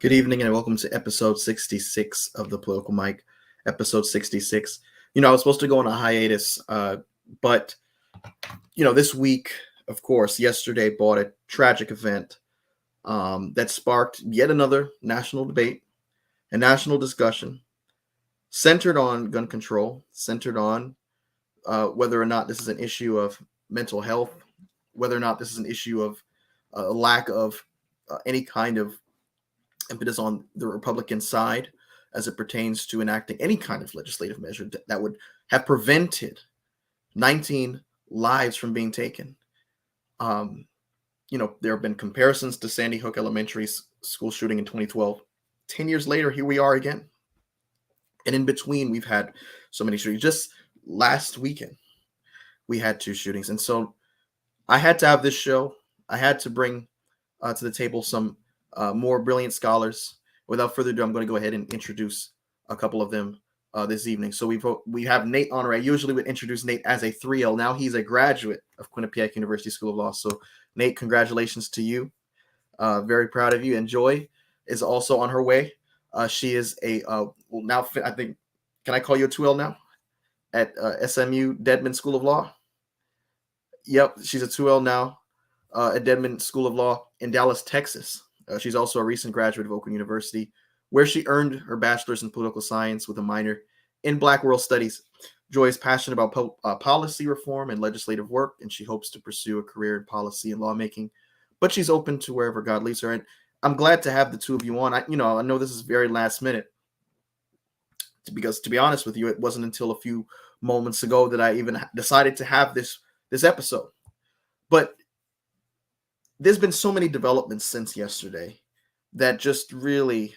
Good evening and welcome to episode 66 of the Political Mic. Episode 66. I was supposed to go on a hiatus, but this week, of course, yesterday brought a tragic event that sparked yet another national debate, a national discussion centered on gun control, centered on whether or not this is an issue of mental health, whether or not this is an issue of lack of any kind of impetus on the Republican side as it pertains to enacting any kind of legislative measure that would have prevented 19 lives from being taken. There have been comparisons to Sandy Hook Elementary School shooting in 2012. 10 years later, here we are again. And in between, we've had so many shootings. Just last weekend, we had 2 shootings. And so I had to have this show. I had to bring to the table some more brilliant scholars. Without further ado, I'm going to go ahead and introduce a couple of them this evening. So we have Nate Honore. I usually would introduce Nate as a 3L. Now he's a graduate of Quinnipiac University School of Law. So Nate, congratulations to you. Very proud of you. And Joy is also on her way. She is now I think, can I call you a 2L now? At SMU Dedman School of Law. Yep, she's a 2L now at Dedman School of Law in Dallas, Texas. She's also a recent graduate of Oakland University, where she earned her bachelor's in political science with a minor in Black World Studies. Joy is passionate about policy reform and legislative work, and she hopes to pursue a career in policy and lawmaking, but she's open to wherever God leads her. And I'm glad to have the two of you on. I know this is very last minute, because to be honest with you, it wasn't until a few moments ago that I even decided to have this episode. But there's been so many developments since yesterday that just really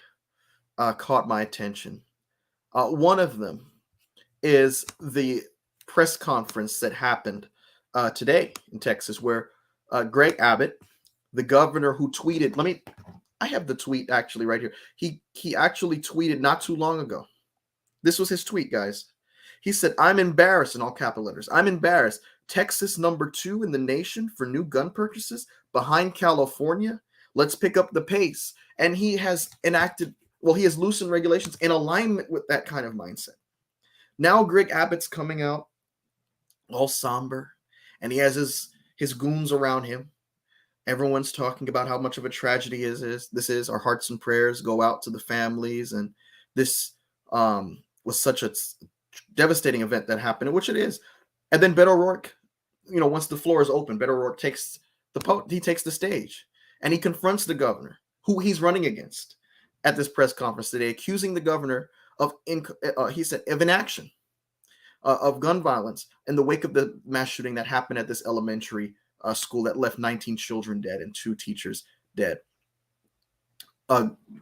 caught my attention. One of them is the press conference that happened today in Texas, where Greg Abbott, the governor who tweeted, I have the tweet actually right here. He actually tweeted not too long ago. This was his tweet, guys. He said, "I'm embarrassed," in all capital letters. "I'm embarrassed. Texas number 2 in the nation for new gun purchases, behind California. Let's pick up the pace." And he has he has loosened regulations in alignment with that kind of mindset. Now Greg Abbott's coming out all somber, and he has his goons around him. Everyone's talking about how much of a tragedy this is. Our hearts and prayers go out to the families, and this was such a devastating event that happened, which it is. And then Beto O'Rourke, once the floor is open, Beto O'Rourke takes the stage, and he confronts the governor, who he's running against, at this press conference today, accusing the governor of inaction, of gun violence in the wake of the mass shooting that happened at this elementary school that left 19 children dead and 2 teachers dead.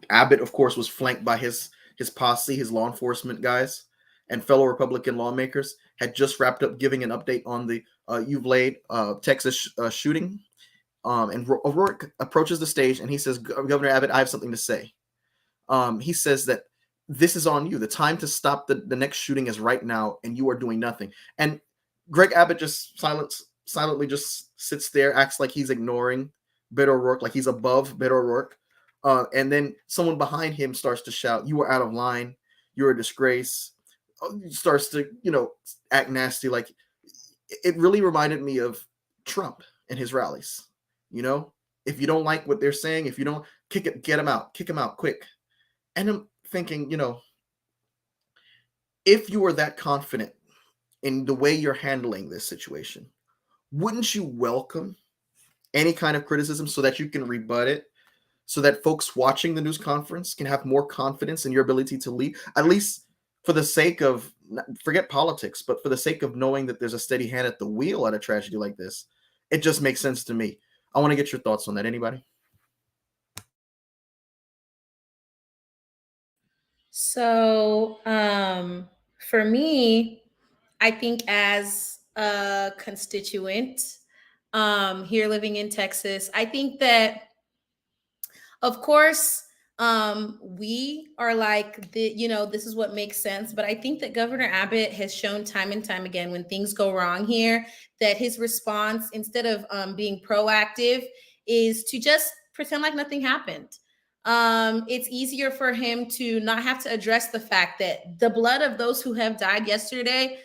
Abbott, of course, was flanked by his posse, his law enforcement guys, and fellow Republican lawmakers had just wrapped up giving an update on the Uvalde, Texas shooting. And O'Rourke approaches the stage and he says, "Governor Abbott, I have something to say." He says that this is on you. The time to stop the next shooting is right now, and you are doing nothing. And Greg Abbott just silently just sits there, acts like he's ignoring Beto O'Rourke, like he's above Beto O'Rourke. And then someone behind him starts to shout, "You are out of line. You're a disgrace." Starts to, act nasty. Like, it really reminded me of Trump and his rallies. If you don't like what they're saying, if you don't get them out, kick them out quick. And I'm thinking, if you were that confident in the way you're handling this situation, wouldn't you welcome any kind of criticism so that you can rebut it, so that folks watching the news conference can have more confidence in your ability to lead, at least for the sake of, forget politics, but for the sake of knowing that there's a steady hand at the wheel at a tragedy like this? It just makes sense to me. I want to get your thoughts on that. Anybody? So, for me, I think as a constituent here living in Texas, I think that, of course, we are like this is what makes sense. But I think that Governor Abbott has shown time and time again, when things go wrong here, that his response, instead of being proactive, is to just pretend like nothing happened. it's easier for him to not have to address the fact that the blood of those who have died yesterday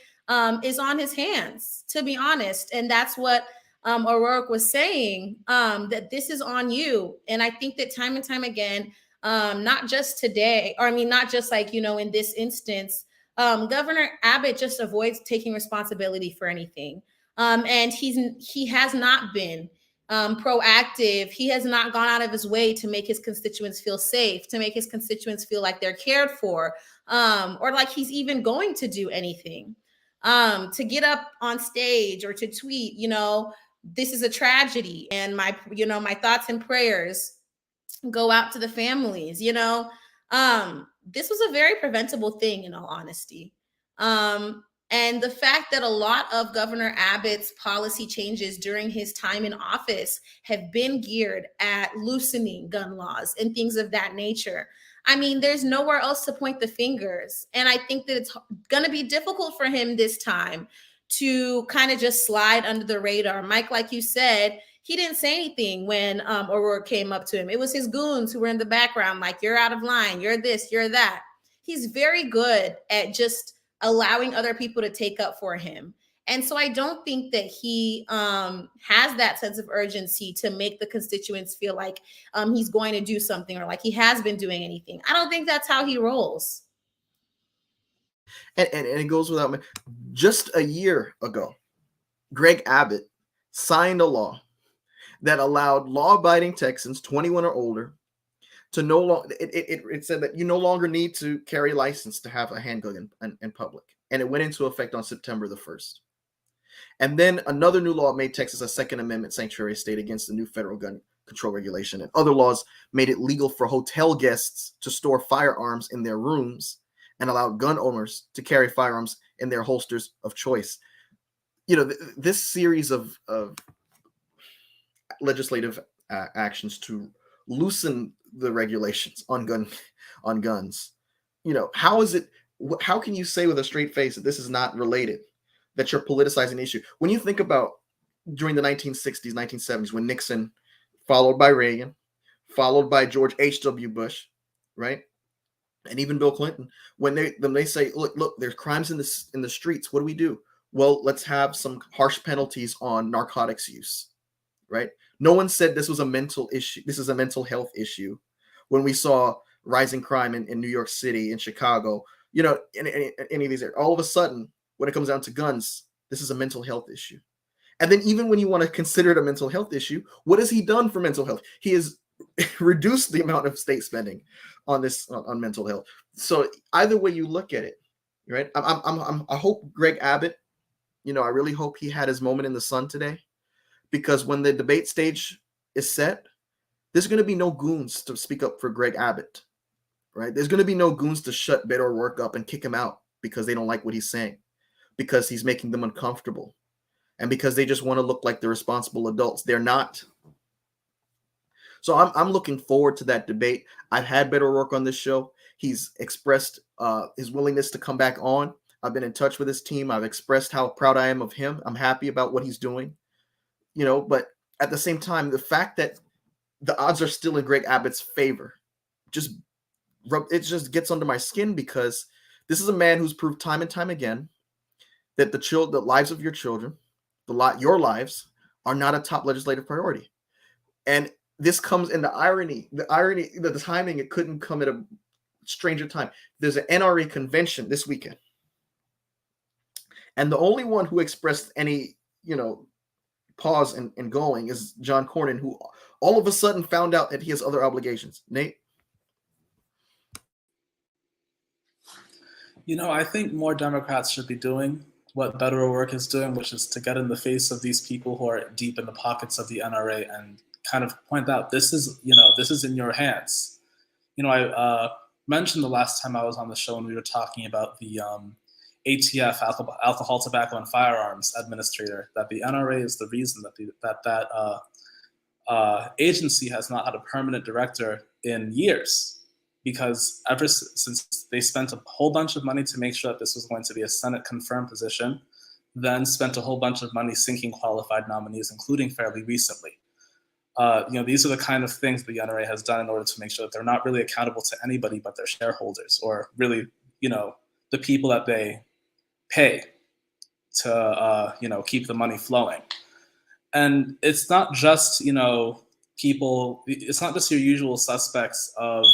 is on his hands, to be honest. And that's what O'Rourke was saying, that this is on you. And I think that time and time again, not just today, or I mean, not just like, in this instance, Governor Abbott just avoids taking responsibility for anything. And he has not been proactive. He has not gone out of his way to make his constituents feel safe, to make his constituents feel like they're cared for, or like he's even going to do anything. To get up on stage or to tweet, this is a tragedy, and my thoughts and prayers go out to the families. This was a very preventable thing, in all honesty. And the fact that a lot of Governor Abbott's policy changes during his time in office have been geared at loosening gun laws and things of that nature. I mean, there's nowhere else to point the fingers. And I think that it's going to be difficult for him this time to kind of just slide under the radar. Mike, like you said, he didn't say anything when O'Rourke came up to him. It was his goons who were in the background, like, you're out of line, you're this, you're that. He's very good at just allowing other people to take up for him. And so I don't think that he has that sense of urgency to make the constituents feel like he's going to do something or like he has been doing anything. I don't think that's how he rolls. And it goes without me. Just a year ago, Greg Abbott signed a law that allowed law-abiding Texans, 21 or older, to no longer, it said that you no longer need to carry a license to have a handgun in public. And it went into effect on September the 1st. And then another new law made Texas a Second Amendment sanctuary state against the new federal gun control regulation. And other laws made it legal for hotel guests to store firearms in their rooms and allowed gun owners to carry firearms in their holsters of choice. This series of legislative actions to loosen the regulations on guns. How can you say with a straight face that this is not related, that you're politicizing the issue? When you think about during the 1960s, 1970s, when Nixon, followed by Reagan, followed by George H.W. Bush, right? And even Bill Clinton, when they say, look, there's crimes in the streets. What do? Well, let's have some harsh penalties on narcotics use, right? No one said this was a mental issue. This is a mental health issue. When we saw rising crime in New York City, in Chicago, in any of these areas, all of a sudden, when it comes down to guns, this is a mental health issue. And then even when you want to consider it a mental health issue, what has he done for mental health? He has reduced the amount of state spending on mental health. So either way you look at it, right? I hope Greg Abbott, I really hope he had his moment in the sun today, because when the debate stage is set, there's going to be no goons to speak up for Greg Abbott, right? There's going to be no goons to shut Beto O'Rourke up and kick him out because they don't like what he's saying, because he's making them uncomfortable, and because they just want to look like the responsible adults. They're not. So I'm looking forward to that debate. I've had Beto O'Rourke on this show. He's expressed his willingness to come back on. I've been in touch with his team. I've expressed how proud I am of him. I'm happy about what he's doing. But at the same time, the fact that the odds are still in Greg Abbott's favor it just gets under my skin, because this is a man who's proved time and time again that the lives of your children, your lives, are not a top legislative priority. And this comes in the timing, it couldn't come at a stranger time. There's an NRA convention this weekend, and the only one who expressed any, pause and going is John Cornyn, who all of a sudden found out that he has other obligations. Nate? I think more Democrats should be doing what Beto O'Rourke is doing, which is to get in the face of these people who are deep in the pockets of the NRA and kind of point out, this is in your hands. I mentioned the last time I was on the show when we were talking about the ATF, Alcohol, Tobacco, and Firearms Administrator, that the NRA is the reason that agency has not had a permanent director in years, because ever since they spent a whole bunch of money to make sure that this was going to be a Senate-confirmed position, then spent a whole bunch of money sinking qualified nominees, including fairly recently. these are the kind of things the NRA has done in order to make sure that they're not really accountable to anybody but their shareholders, or really, the people that they pay to, keep the money flowing. And it's not just, people, it's not just your usual suspects of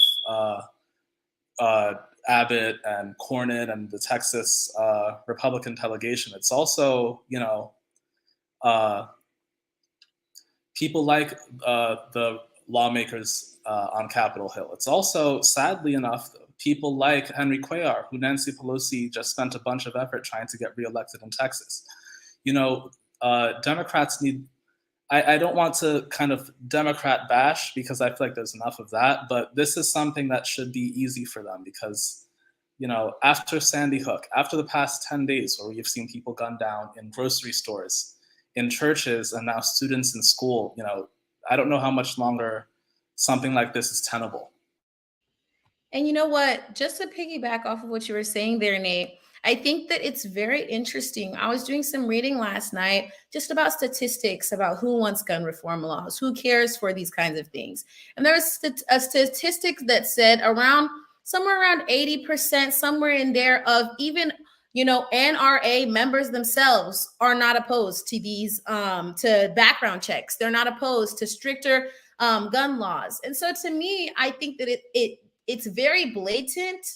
Abbott and Cornyn and the Texas Republican delegation. It's also, people like the lawmakers on Capitol Hill. It's also, sadly enough, people like Henry Cuellar, who Nancy Pelosi just spent a bunch of effort trying to get reelected in Texas. Democrats need, I don't want to kind of Democrat bash because I feel like there's enough of that, but this is something that should be easy for them because, after Sandy Hook, after the past 10 days where we've seen people gunned down in grocery stores, in churches, and now students in school, I don't know how much longer something like this is tenable. And you know what? Just to piggyback off of what you were saying there, Nate, I think that it's very interesting. I was doing some reading last night just about statistics about who wants gun reform laws, who cares for these kinds of things. And there was a statistic that said somewhere around 80%, somewhere in there, of even NRA members themselves are not opposed to these to background checks. They're not opposed to stricter gun laws. And so to me, I think that it's very blatant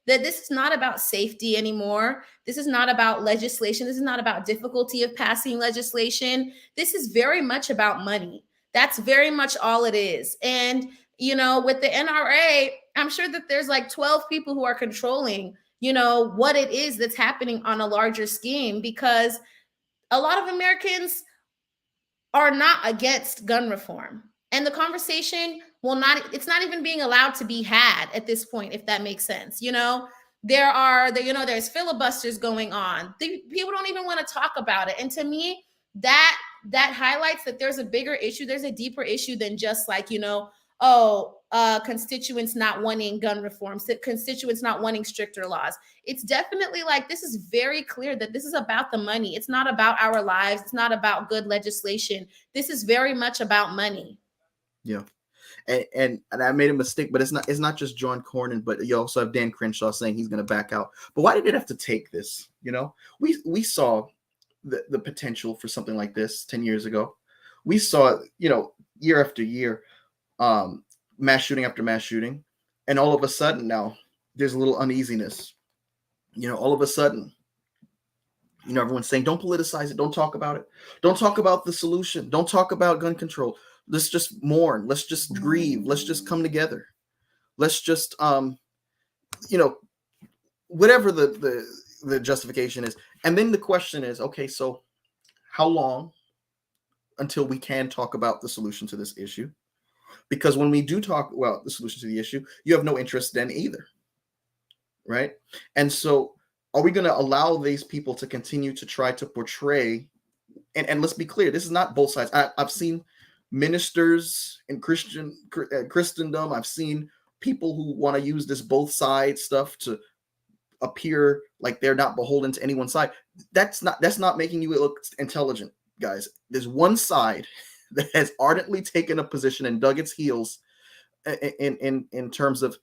that this is not about safety anymore. This is not about legislation. This is not about difficulty of passing legislation. This is very much about money. That's very much all it is. And, with the NRA, I'm sure that there's like 12 people who are controlling, what it is that's happening on a larger scheme, because a lot of Americans are not against gun reform. And the conversation it's not even being allowed to be had at this point, if that makes sense. There's filibusters going on. People don't even want to talk about it. And to me, that highlights that there's a bigger issue. There's a deeper issue than just like, constituents not wanting gun reforms, constituents not wanting stricter laws. It's definitely like, this is very clear that this is about the money. It's not about our lives. It's not about good legislation. This is very much about money. Yeah. And I made a mistake, but it's not just John Cornyn, but you also have Dan Crenshaw saying he's going to back out. But why did it have to take this? We saw the potential for something like this 10 years ago. We saw, year after year, mass shooting after mass shooting, and all of a sudden now there's a little uneasiness. All of a sudden, everyone's saying, don't politicize it, don't talk about it, don't talk about the solution, don't talk about gun control. Let's just mourn. Let's just grieve. Let's just come together. Let's just, whatever the justification is. And then the question is, okay, so how long until we can talk about the solution to this issue? Because when we do talk about the solution to the issue, you have no interest then either, right? And so are we going to allow these people to continue to try to portray, and let's be clear, this is not both sides. I've seen ministers in Christendom. I've seen people who want to use this both sides stuff to appear like they're not beholden to any one side. That's not making you look intelligent, guys. There's one side that has ardently taken a position and dug its heels in terms of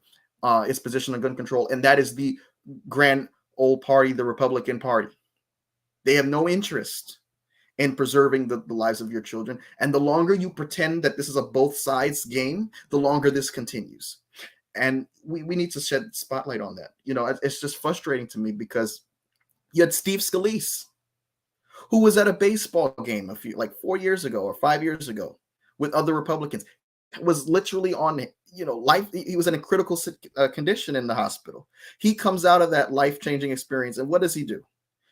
its position on gun control, and that is the grand old party, the Republican Party. They have no interest in preserving the lives of your children. And the longer you pretend that this is a both sides game, the longer this continues. And we need to shed spotlight on that. It's just frustrating to me because you had Steve Scalise, who was at a baseball game 4 years ago or 5 years ago with other Republicans, was literally on, life. He was in a critical condition in the hospital. He comes out of that life-changing experience, and what does he do?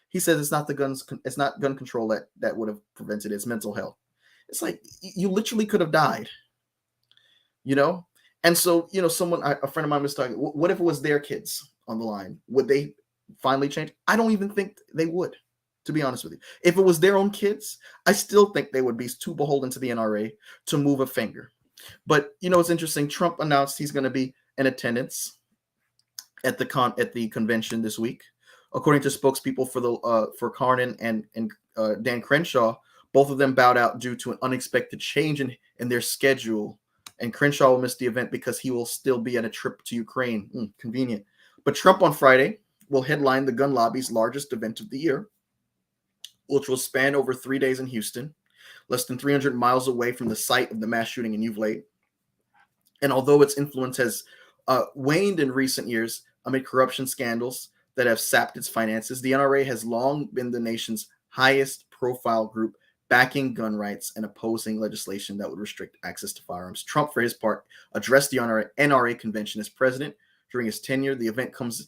He says it's not gun control that would have prevented it. It's mental health. It's like, you literally could have died, And so, a friend of mine was talking, what if it was their kids on the line? Would they finally change? I don't even think they would, to be honest with you. If it was their own kids, I still think they would be too beholden to the NRA to move a finger. But, it's interesting. Trump announced he's going to be in attendance at the convention this week. According to spokespeople for Cornyn and Dan Crenshaw, Both of them bowed out due to an unexpected change in their schedule. And Crenshaw will miss the event because he will still be at a trip to Ukraine. Convenient. But Trump on Friday will headline the gun lobby's largest event of the year, which will span over 3 days in Houston, less than 300 miles away from the site of the mass shooting in Uvalde. And although its influence has waned in recent years amid corruption scandals that have sapped its finances, the NRA has long been the nation's highest profile group backing gun rights and opposing legislation that would restrict access to firearms. Trump, for his part, addressed the NRA convention as president during his tenure. The event comes,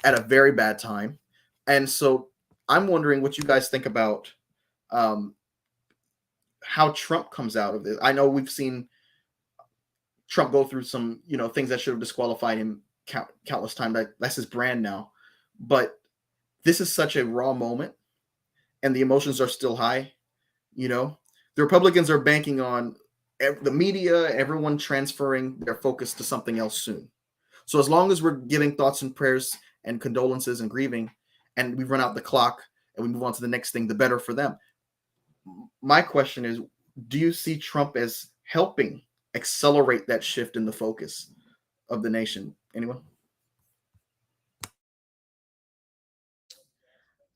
at a very bad time. And so I'm wondering what you guys think about how Trump comes out of this. I know we've seen Trump go through some, things that should have disqualified him countless times. That's his brand now. But this is such a raw moment, and the emotions are still high. The Republicans are banking on the media, everyone transferring their focus to something else soon. So as long as we're giving thoughts and prayers and condolences and grieving, and we run out the clock and we move on to the next thing, the better for them. My question is, do you see Trump as helping accelerate that shift in the focus of the nation? Anyone?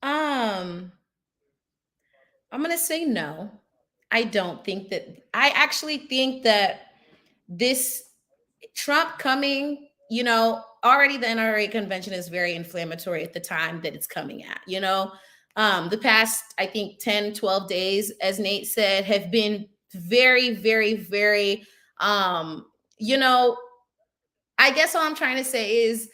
I'm going to say no. I actually think that this Trump coming, already the NRA convention is very inflammatory at the time that it's coming at, the past, I think 10, 12 days, as Nate said, have been very, very, very, I guess all I'm trying to say is,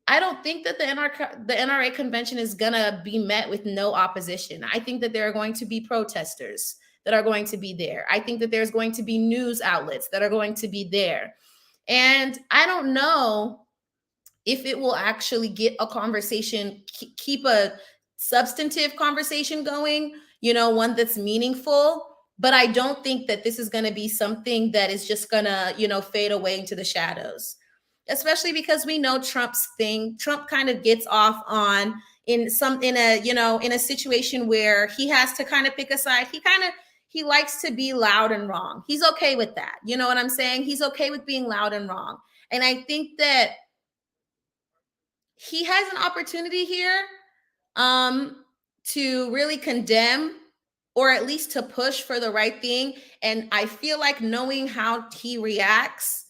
I don't think that the NRA convention is going to be met with no opposition. I think that there are going to be protesters that are going to be there. I think that there's going to be news outlets that are going to be there. And I don't know if it will actually get a conversation, keep a substantive conversation going, one that's meaningful. But I don't think that this is going to be something that is just going to, fade away into the shadows. Especially because we know Trump's thing. Trump kind of gets off on in a situation where he has to kind of pick a side. He likes to be loud and wrong. He's okay with that. You know what I'm saying? He's okay with being loud and wrong. And I think that he has an opportunity here to really condemn, or at least to push for the right thing. And I feel like, knowing how he reacts,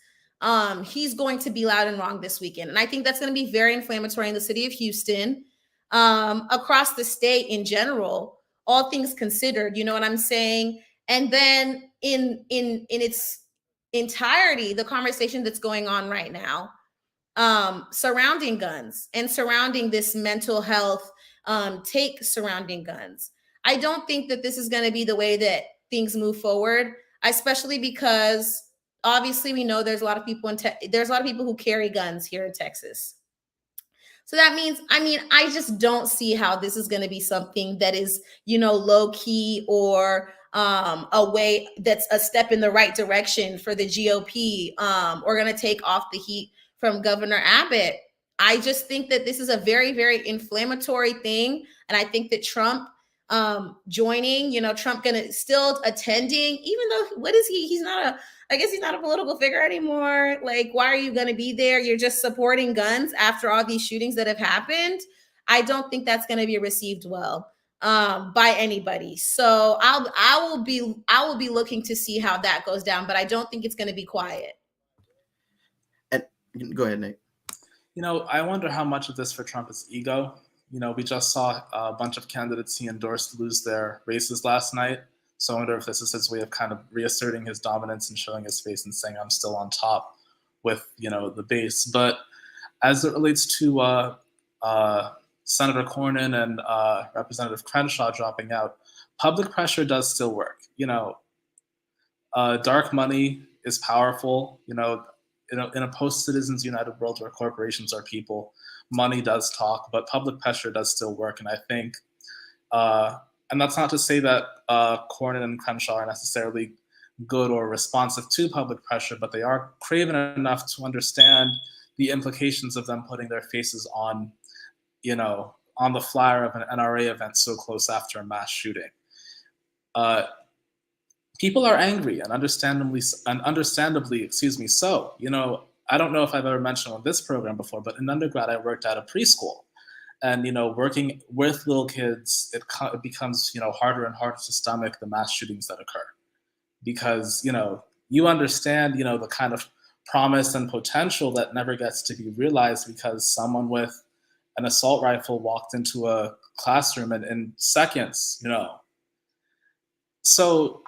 he's going to be loud and wrong this weekend. And I think that's going to be very inflammatory in the city of Houston, across the state in general, all things considered, you know what I'm saying? And then in its entirety, the conversation that's going on right now, surrounding guns and surrounding this mental health take surrounding guns. I don't think that this is going to be the way that things move forward, especially because obviously we know there's a lot of people who carry guns here in Texas. So that means, I just don't see how this is going to be something that is, low key, or a way that's a step in the right direction for the GOP, or going to take off the heat from Governor Abbott. I just think that this is a very, very inflammatory thing. And I think that Trump joining, Trump gonna still attending, even though he's not a political figure anymore. Like, why are you going to be there? You're just supporting guns after all these shootings that have happened. I don't think that's going to be received well by anybody. So I will be looking to see how that goes down, but I don't think it's going to be quiet. And go ahead, Nate. I wonder how much of this for Trump is ego. We just saw a bunch of candidates he endorsed lose their races last night. So I wonder if this is his way of kind of reasserting his dominance and showing his face and saying, I'm still on top with, the base. But as it relates to Senator Cornyn and Representative Crenshaw dropping out, public pressure does still work. Dark money is powerful. In a post-Citizens United world where corporations are people, money does talk, but public pressure does still work. And I think, and that's not to say that Cornyn and Crenshaw are necessarily good or responsive to public pressure, but they are craven enough to understand the implications of them putting their faces on, on the flyer of an NRA event so close after a mass shooting. people are angry and understandably, so. I don't know if I've ever mentioned on this program before, but in undergrad I worked at a preschool, and working with little kids, it becomes harder and harder to stomach the mass shootings that occur, because you understand the kind of promise and potential that never gets to be realized because someone with an assault rifle walked into a classroom in seconds. So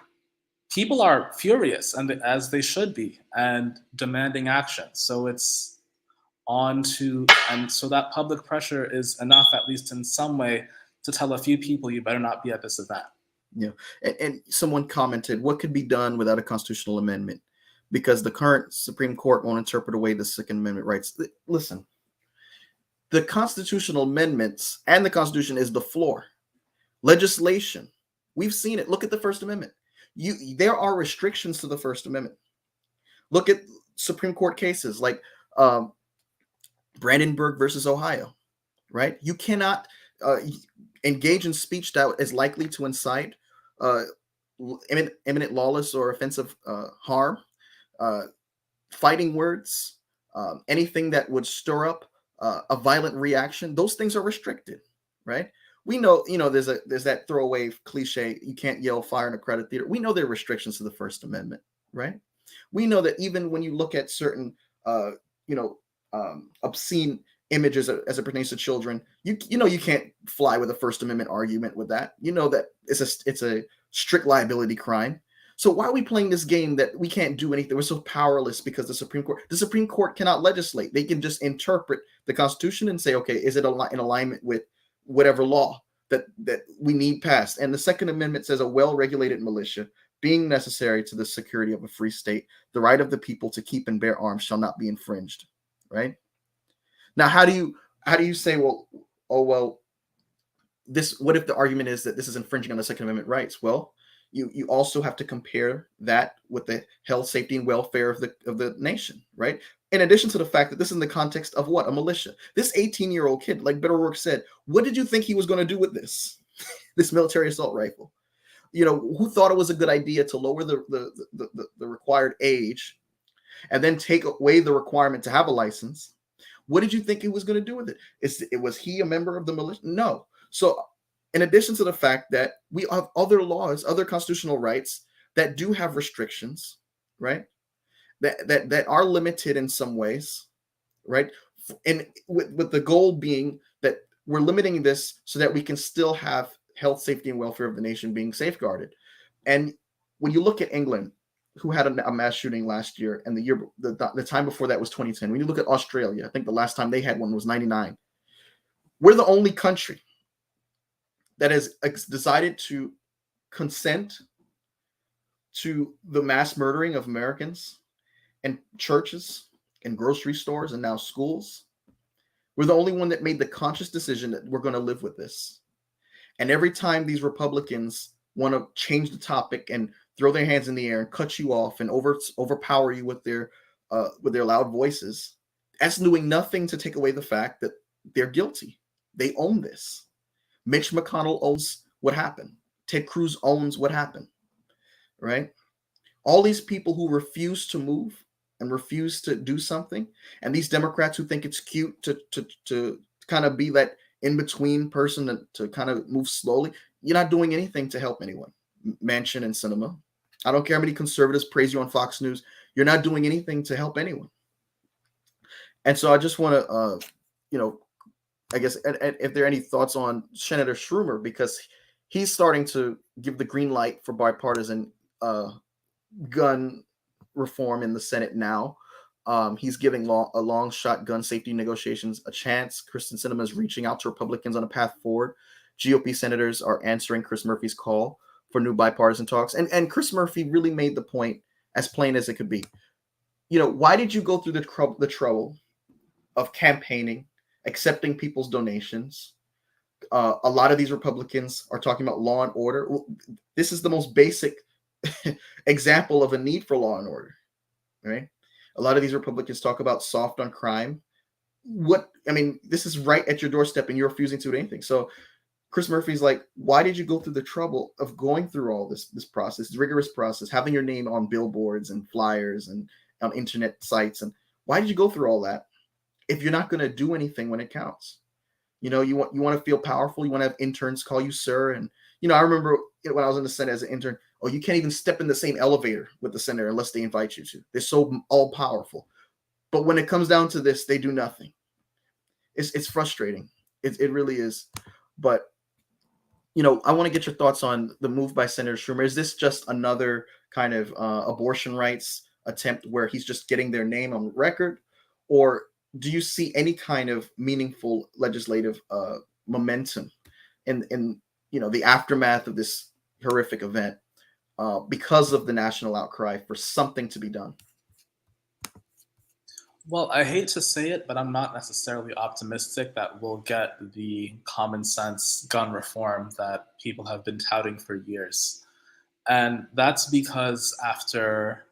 people are furious, and as they should be, and demanding action. So it's on to, and so that public pressure is enough, at least in some way, to tell a few people you better not be at this event. Yeah, and someone commented, what could be done without a constitutional amendment? Because the current Supreme Court won't interpret away the Second Amendment rights. Listen, the constitutional amendments and the Constitution is the floor. Legislation, we've seen it. Look at the First Amendment. There are restrictions to the First Amendment. Look at Supreme Court cases like Brandenburg versus Ohio, right? You cannot engage in speech that is likely to incite imminent lawless or offensive harm, fighting words, anything that would stir up a violent reaction. Those things are restricted, right? We know, there's that throwaway cliche, you can't yell fire in a crowded theater. We know there are restrictions to the First Amendment, right? We know that even when you look at certain, obscene images as it pertains to children, you can't fly with a First Amendment argument with that. That it's a strict liability crime. So why are we playing this game that we can't do anything? We're so powerless because the Supreme Court cannot legislate. They can just interpret the Constitution and say, okay, is it in alignment with whatever law that we need passed? And the Second Amendment says a well-regulated militia, being necessary to the security of a free state, the right of the people to keep and bear arms shall not be infringed. Right? Now, how do you say, what if the argument is that this is infringing on the Second Amendment rights? Well, you also have to compare that with the health, safety, and welfare of the nation, right? In addition to the fact that this is in the context of what? A militia. This 18-year-old kid, like Beto O'Rourke said, what did you think he was going to do with this military assault rifle? Who thought it was a good idea to lower the required age and then take away the requirement to have a license? What did you think he was going to do with it? Was he a member of the militia? No. So in addition to the fact that we have other laws, other constitutional rights that do have restrictions, right? That are limited in some ways, right? And with the goal being that we're limiting this so that we can still have health, safety, and welfare of the nation being safeguarded. And when you look at England, who had a mass shooting last year, and the time before that was 2010. When you look at Australia, I think the last time they had one was 99. We're the only country that has decided to consent to the mass murdering of Americans and churches and grocery stores and now schools. We're the only one that made the conscious decision that we're going to live with this. And every time these Republicans want to change the topic and throw their hands in the air and cut you off and overpower you with their loud voices, that's doing nothing to take away the fact that they're guilty. They own this. Mitch McConnell owns what happened. Ted Cruz owns what happened, right? All these people who refuse to move and refuse to do something, and these Democrats who think it's cute to kind of be that in-between person to kind of move slowly, you're not doing anything to help anyone. Manchin and Sinema. I don't care how many conservatives praise you on Fox News. You're not doing anything to help anyone. And so I just want to, I guess, if there are any thoughts on Senator Schumer, because he's starting to give the green light for bipartisan gun reform in the Senate now. He's giving a long shot gun safety negotiations a chance. Kristen Sinema is reaching out to Republicans on a path forward. GOP senators are answering Chris Murphy's call for new bipartisan talks. And Chris Murphy really made the point as plain as it could be. Why did you go through the trouble of campaigning, accepting people's donations? A lot of these Republicans are talking about law and order. Well, this is the most basic example of a need for law and order, right? A lot of these Republicans talk about soft on crime. This is right at your doorstep and you're refusing to do anything. So Chris Murphy's like, why did you go through the trouble of going through all this process, this rigorous process, having your name on billboards and flyers and on internet sites, and why did you go through all that if you're not going to do anything when it counts? You know, you want to feel powerful. You want to have interns call you sir. And I remember when I was in the Senate as an intern, oh, you can't even step in the same elevator with the senator unless they invite you to. They're so all powerful. But when it comes down to this, they do nothing. It's frustrating. It really is. But I want to get your thoughts on the move by Senator Schumer. Is this just another kind of abortion rights attempt where he's just getting their name on record, or do you see any kind of meaningful legislative momentum in the aftermath of this horrific event because of the national outcry for something to be done? Well, I hate to say it, but I'm not necessarily optimistic that we'll get the common sense gun reform that people have been touting for years. And that's because after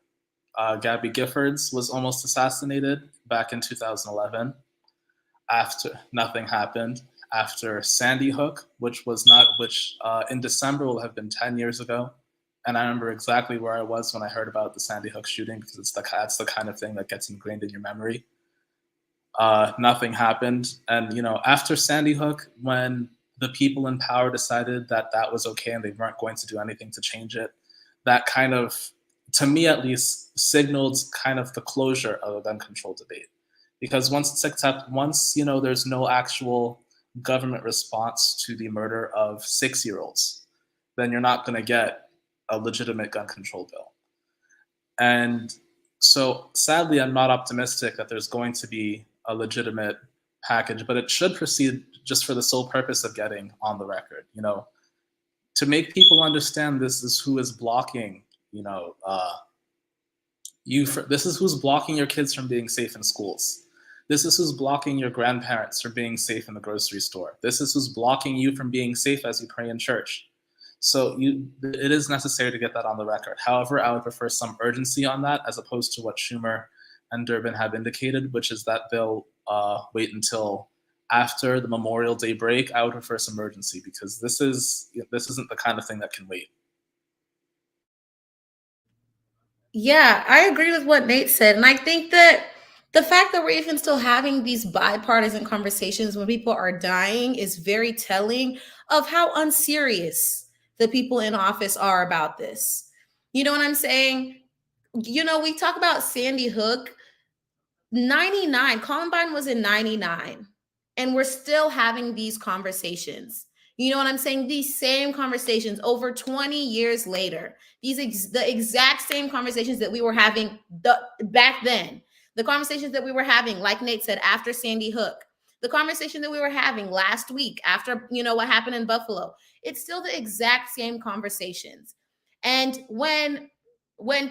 Gabby Giffords was almost assassinated back in 2011, after nothing happened, after Sandy Hook, which in December will have been 10 years ago. And I remember exactly where I was when I heard about the Sandy Hook shooting, because that's the kind of thing that gets ingrained in your memory. Nothing happened. And, after Sandy Hook, when the people in power decided that that was okay and they weren't going to do anything to change it, that kind of, to me at least, signaled kind of the closure of the gun control debate. Because once there's no actual government response to the murder of 6-year-olds, then you're not going to get a legitimate gun control bill. And so sadly, I'm not optimistic that there's going to be a legitimate package, but it should proceed just for the sole purpose of getting on the record, to make people understand this is who is blocking, this is who's blocking your kids from being safe in schools. This is who's blocking your grandparents from being safe in the grocery store. This is who's blocking you from being safe as you pray in church. So it is necessary to get that on the record. However, I would prefer some urgency on that as opposed to what Schumer and Durbin have indicated, which is that they'll wait until after the Memorial Day break. I would prefer some urgency because this isn't the kind of thing that can wait. Yeah, I agree with what Nate said. And I think that the fact that we're even still having these bipartisan conversations when people are dying is very telling of how unserious the people in office are about this. You know what I'm saying? We talk about Sandy Hook. 99, Columbine was in 99, and we're still having these conversations. You know what I'm saying? These same conversations over 20 years later, the exact same conversations that we were having back then, the conversations that we were having, like Nate said, after Sandy Hook, the conversation that we were having last week after, what happened in Buffalo. It's still the exact same conversations. And when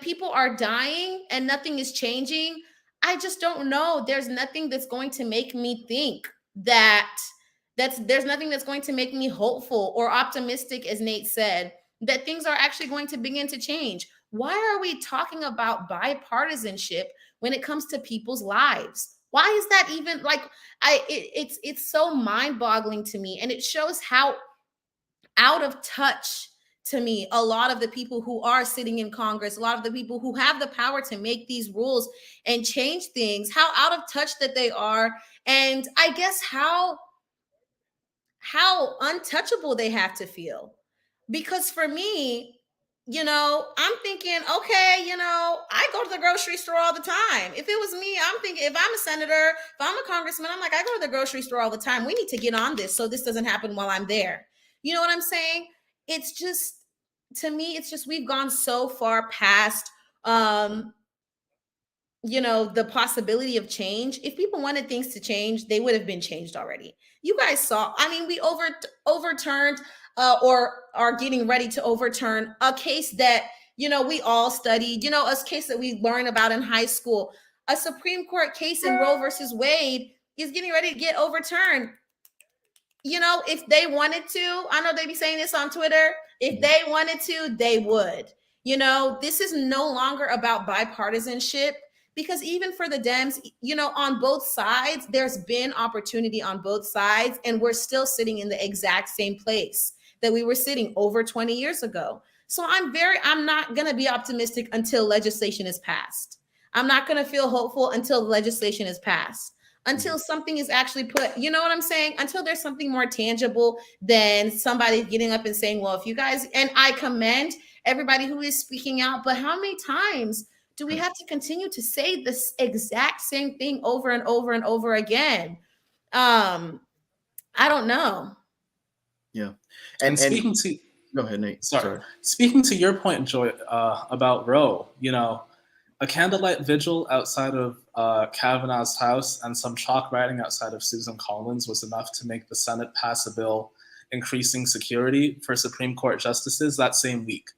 people are dying and nothing is changing, I just don't know. There's nothing that's going to make me think there's nothing that's going to make me hopeful or optimistic, as Nate said, that things are actually going to begin to change. Why are we talking about bipartisanship when it comes to people's lives? Why is that even it's so mind-boggling to me, and it shows how out of touch to me a lot of the people who are sitting in Congress, a lot of the people who have the power to make these rules and change things, how out of touch that they are, and I guess how untouchable they have to feel. Because for me, I'm thinking, okay, I go to the grocery store all the time. If it was me, I'm thinking, if I'm a senator, if I'm a congressman, I'm like, I go to the grocery store all the time. We need to get on this so this doesn't happen while I'm there. You know what I'm saying? It's just, to me, it's just, we've gone so far past, the possibility of change. If people wanted things to change, they would have been changed already. You guys saw, we overturned or are getting ready to overturn a case that, we all studied, a case that we learned about in high school. A Supreme Court case in Roe versus Wade is getting ready to get overturned. If they wanted to, I know they be saying this on Twitter, if they wanted to, they would. This is no longer about bipartisanship. because even for the Dems, you know, on both sides, there's been opportunity on both sides, and we're still sitting in the exact same place that we were sitting over 20 years ago. So I'm not going to be optimistic until legislation is passed. I'm not going to feel hopeful until the legislation is passed, until something is actually put, you know what I'm saying? Until there's something more tangible than somebody getting up and saying, well, if you guys, and I commend everybody who is speaking out, but how many times do we have to continue to say this exact same thing over and over and over again? I don't know. Yeah. And speaking to, go ahead, Nate. Sorry. Speaking to your point, Joy, about Roe, you know, a candlelight vigil outside of Kavanaugh's house and some chalk writing outside of Susan Collins was enough to make the Senate pass a bill increasing security for Supreme Court justices that same week,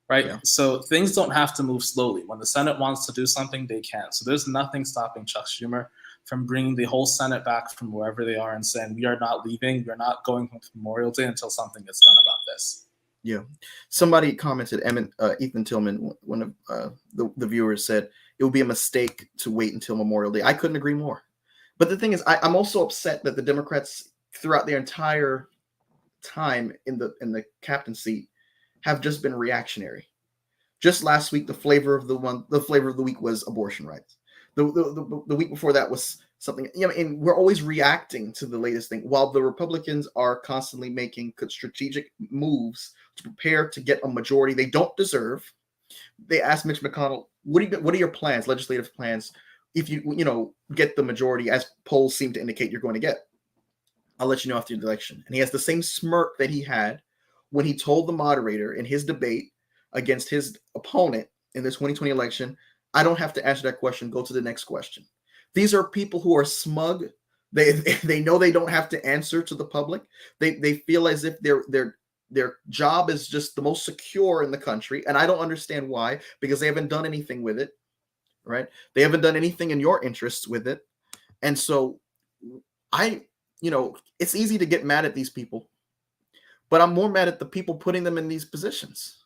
right? Yeah. So things don't have to move slowly. When the Senate wants to do something, they can. So there's nothing stopping Chuck Schumer from bringing the whole Senate back from wherever they are and saying, we are not leaving, we're not going home for Memorial Day until something gets done about this. Yeah. Somebody commented, Ethan Tillman, one of the viewers said, it would be a mistake to wait until Memorial Day. I couldn't agree more. But the thing is, I'm also upset that the Democrats throughout their entire time in the captain seat have just been reactionary. Just last week, the flavor of the week was abortion rights. The week before that was something, you know, and we're always reacting to the latest thing, while the Republicans are constantly making strategic moves to prepare to get a majority they don't deserve. They asked Mitch McConnell, what are your plans, legislative plans, if you get the majority, as polls seem to indicate you're going to get? I'll let you know after the election. And he has the same smirk that he had when he told the moderator in his debate against his opponent in the 2020 election, I don't have to answer that question. Go to the next question. These are people who are smug. They know they don't have to answer to the public. They feel as if their job is just the most secure in the country. And I don't understand why, because they haven't done anything with it, right? They haven't done anything in your interests with it. And so it's easy to get mad at these people, but I'm more mad at the people putting them in these positions.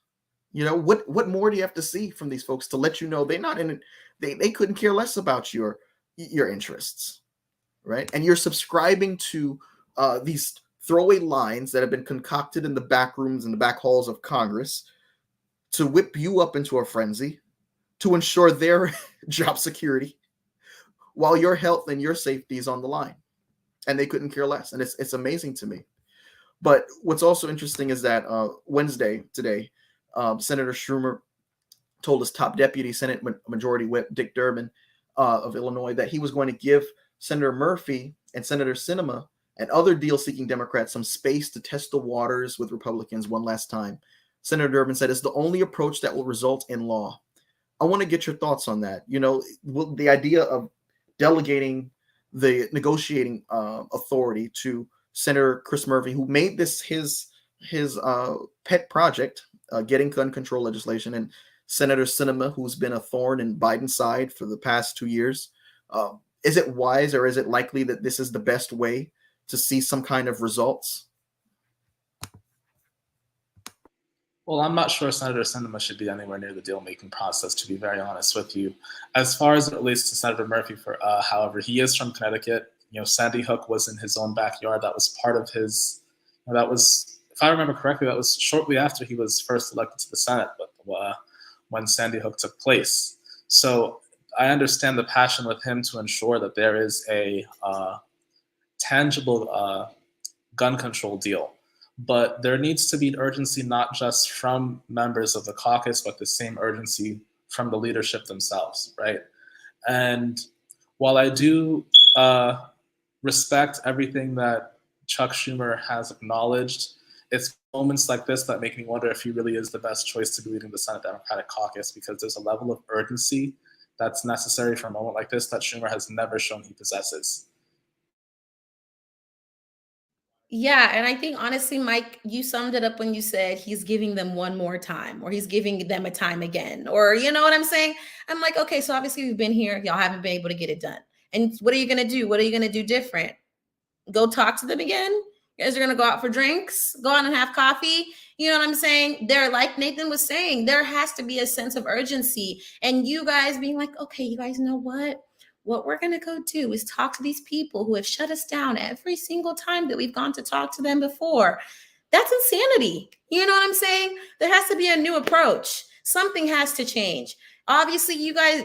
You know, what more do you have to see from these folks to let you know they're not in it? They couldn't care less about your interests, right? And you're subscribing to these throwaway lines that have been concocted in the back rooms and the back halls of Congress to whip you up into a frenzy, to ensure their job security, while your health and your safety is on the line. And they couldn't care less. And it's amazing to me. But what's also interesting is that Wednesday, today, Senator Schumer told his top deputy Senate Majority Whip, Dick Durbin of Illinois, that he was going to give Senator Murphy and Senator Sinema and other deal-seeking Democrats some space to test the waters with Republicans one last time. Senator Durbin said it's the only approach that will result in law. I want to get your thoughts on that. You know, the idea of delegating the negotiating authority to Senator Chris Murphy, who made this his pet project, getting gun control legislation, and Senator Sinema, who's been a thorn in Biden's side for the past 2 years. Is it wise, or is it likely that this is the best way to see some kind of results? Well, I'm not sure Senator Sinema should be anywhere near the deal-making process, to be very honest with you. As far as it relates to Senator Murphy, however, he is from Connecticut. You know, Sandy Hook was in his own backyard. That was part of his. That was, if I remember correctly, that was shortly after he was first elected to the Senate, but when Sandy Hook took place. So I understand the passion with him to ensure that there is a tangible gun control deal. But there needs to be an urgency not just from members of the caucus, but the same urgency from the leadership themselves, right? And while I do respect everything that Chuck Schumer has acknowledged, it's moments like this that make me wonder if he really is the best choice to be leading the Senate Democratic caucus, because there's a level of urgency that's necessary for a moment like this that Schumer has never shown he possesses. Yeah, and I think honestly, Mike, you summed it up when you said he's giving them one more time, or he's giving them a time again, or you know what I'm saying? I'm like, okay, so obviously we've been here, y'all haven't been able to get it done. And what are you going to do? What are you going to do different? Go talk to them again? You guys are going to go out for drinks, go out and have coffee. You know what I'm saying? There, like Nathan was saying, there has to be a sense of urgency. And you guys being like, okay, you guys know what? What we're going to go do is talk to these people who have shut us down every single time that we've gone to talk to them before. That's insanity. You know what I'm saying? There has to be a new approach. Something has to change. Obviously, you guys,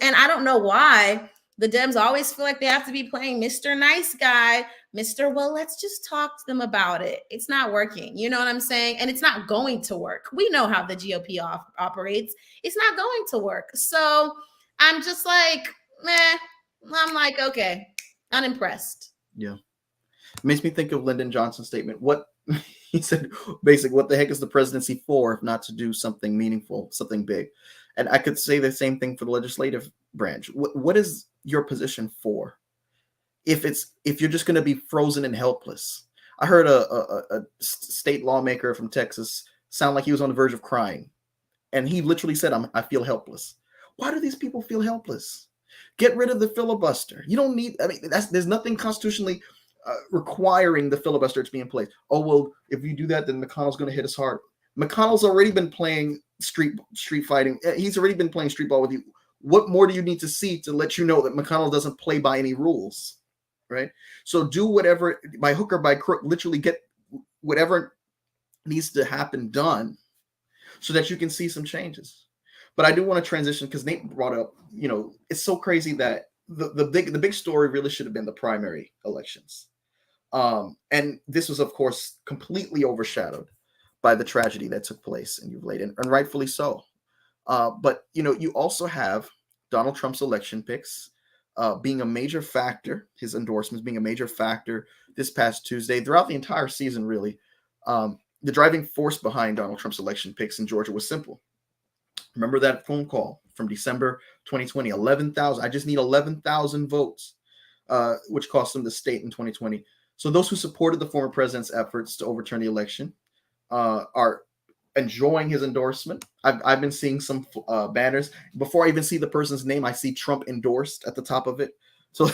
and I don't know why the Dems always feel like they have to be playing Mr. Nice Guy, Mr. Well, let's just talk to them about it. It's not working. You know what I'm saying? And it's not going to work. We know how the GOP operates. It's not going to work. So I'm just like, meh. I'm like, okay, unimpressed. Yeah. It makes me think of Lyndon Johnson's statement. What he said, basically, what the heck is the presidency for if not to do something meaningful, something big? And I could say the same thing for the legislative branch. What is your position for? If you're just going to be frozen and helpless. I heard a state lawmaker from Texas sound like he was on the verge of crying. And he literally said, I feel helpless. Why do these people feel helpless? Get rid of the filibuster. You don't need, there's nothing constitutionally requiring the filibuster to be in place. Oh, well, if you do that, then McConnell's going to hit us hard. McConnell's already been playing street fighting. He's already been playing street ball with you. What more do you need to see to let you know that McConnell doesn't play by any rules, right? So do whatever, by hook or by crook, literally get whatever needs to happen done so that you can see some changes. But I do want to transition because Nate brought up, it's so crazy that the big story really should have been the primary elections. And this was, of course, completely overshadowed by the tragedy that took place in Uvalde, and rightfully so. But, you also have Donald Trump's election picks being a major factor, his endorsements being a major factor this past Tuesday, throughout the entire season, really. The driving force behind Donald Trump's election picks in Georgia was simple. Remember that phone call from December 2020, 11,000. I just need 11,000 votes, which cost them the state in 2020. So those who supported the former president's efforts to overturn the election are enjoying his endorsement. I've been seeing some banners. Before I even see the person's name, I see Trump endorsed at the top of it. So,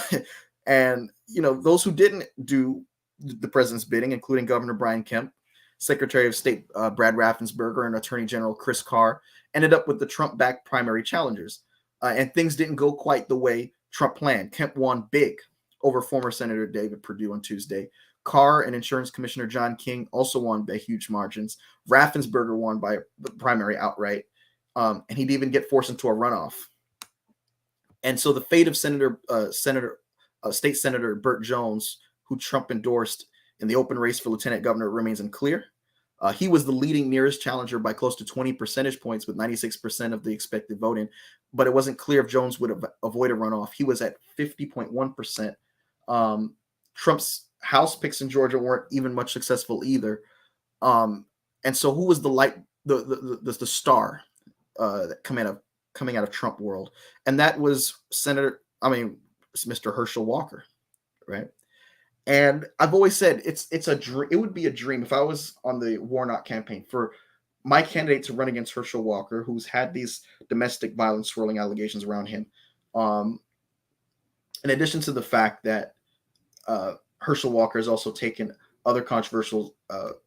and, those who didn't do the president's bidding, including Governor Brian Kemp, Secretary of State Brad Raffensperger, and Attorney General Chris Carr, ended up with the Trump-backed primary challengers. And things didn't go quite the way Trump planned. Kemp won big over former Senator David Perdue on Tuesday. Carr and Insurance Commissioner John King also won by huge margins. Raffensperger won by the primary outright. And he'd even get forced into a runoff. And so the fate of State Senator Burt Jones, who Trump endorsed in the open race for lieutenant governor, remains unclear. He was the leading nearest challenger by close to 20 percentage points with 96% of the expected vote in, but it wasn't clear if Jones would avoid a runoff. He was at 50.1%. Trump's House picks in Georgia weren't even much successful either. And so who was the star coming out of Trump world? And that was Mr. Herschel Walker, right? And I've always said it's a dream. It would be a dream if I was on the Warnock campaign for my candidate to run against Herschel Walker, who's had these domestic violence swirling allegations around him. In addition to the fact that Herschel Walker has also taken other controversial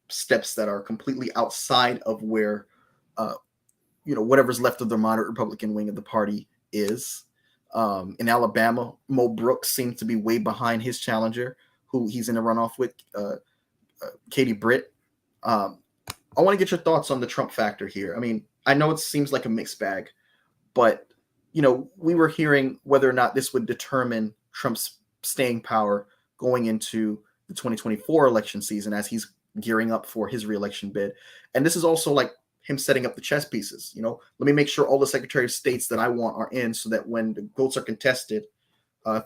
steps that are completely outside of where whatever's left of the moderate Republican wing of the party is. In Alabama, Mo Brooks seems to be way behind his challenger, who he's in a runoff with, Katie Britt. I want to get your thoughts on the Trump factor here. I mean, I know it seems like a mixed bag, but, we were hearing whether or not this would determine Trump's staying power going into the 2024 election season as he's gearing up for his reelection bid. And this is also like him setting up the chess pieces. Let me make sure all the Secretary of States that I want are in so that when the votes are contested,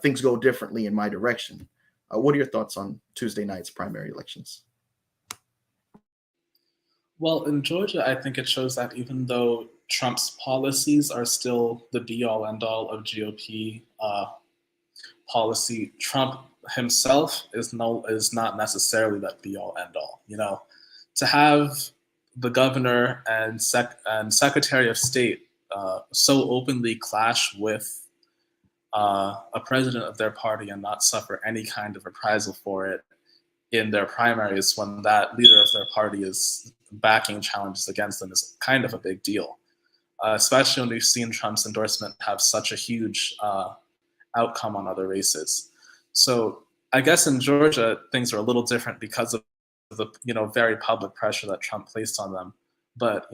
things go differently in my direction. What are your thoughts on Tuesday night's primary elections? Well, in Georgia, I think it shows that even though Trump's policies are still the be-all, end-all of GOP policy, Trump himself is not necessarily that be-all, end-all. To have the governor and Secretary of State so openly clash with a president of their party and not suffer any kind of reprisal for it in their primaries when that leader of their party is backing challenges against them is kind of a big deal, especially when we've seen Trump's endorsement have such a huge outcome on other races. So I guess in Georgia, things are a little different because of the very public pressure that Trump placed on them. But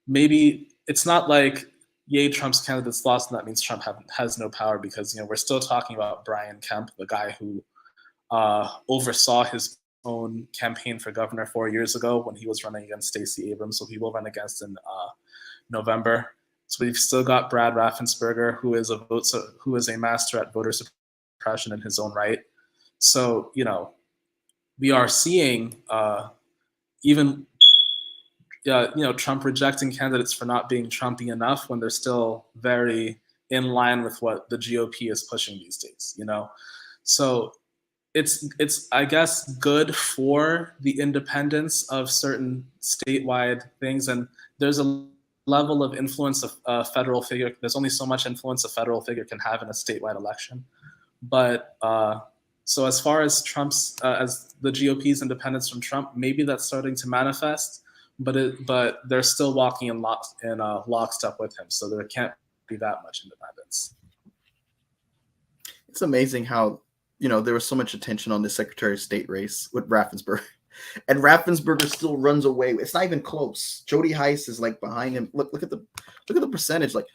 maybe it's not like, yay, Trump's candidate's lost, and that means Trump has no power, because we're still talking about Brian Kemp, the guy who oversaw his own campaign for governor 4 years ago when he was running against Stacey Abrams, so he will run against in November. So we've still got Brad Raffensperger, who is a master at voter suppression in his own right. So we are seeing even Trump rejecting candidates for not being Trumpy enough when they're still very in line with what the GOP is pushing these days. So it's I guess good for the independence of certain statewide things, and there's a level of influence of a federal figure. There's only so much influence a federal figure can have in a statewide election. But so as far as as the GOP's independence from Trump, maybe that's starting to manifest, but they're still walking in lockstep with him, so there can't be that much independence. It's amazing how there was so much attention on the Secretary of State race with Raffensperger, and Raffensperger still runs away. It's not even close. Jody Heiss is like behind him. Look at the percentage. Like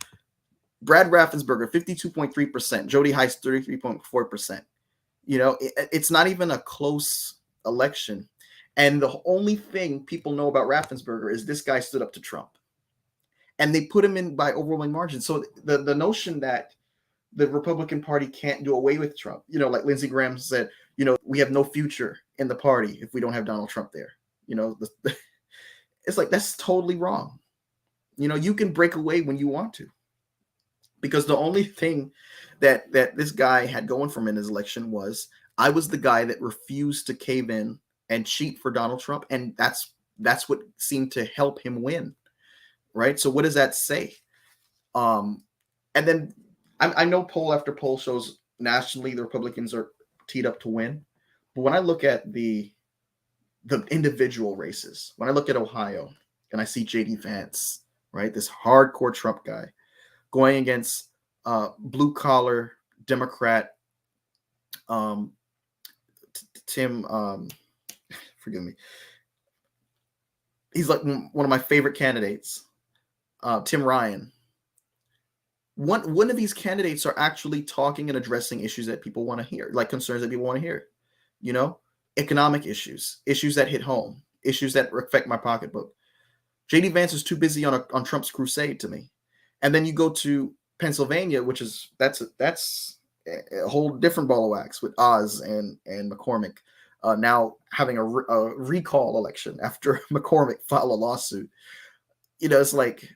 Brad Raffensperger, 52.3%. Jody Heiss, 33.4%. It's not even a close election. And the only thing people know about Raffensperger is this guy stood up to Trump, and they put him in by overwhelming margin. So the notion that the Republican Party can't do away with Trump, like Lindsey Graham said, we have no future in the party if we don't have Donald Trump there. It's like, that's totally wrong. You can break away when you want to, because the only thing that this guy had going for him in his election was, I was the guy that refused to cave in and cheat for Donald Trump, and that's what seemed to help him win, right? So what does that say? And then I know poll after poll shows nationally the Republicans are teed up to win, but when I look at the individual races, when I look at Ohio and I see J.D. Vance, right, this hardcore Trump guy going against blue collar Democrat Tim, forgive me, he's like one of my favorite candidates, Tim Ryan. One of these candidates are actually talking and addressing issues that people want to hear, like concerns that people want to hear, economic issues that hit home, issues that affect my pocketbook. J.D. Vance is too busy on Trump's crusade to me. And then you go to Pennsylvania, which is that's a whole different ball of wax with Oz and McCormick now having a recall election after McCormick filed a lawsuit. It's like,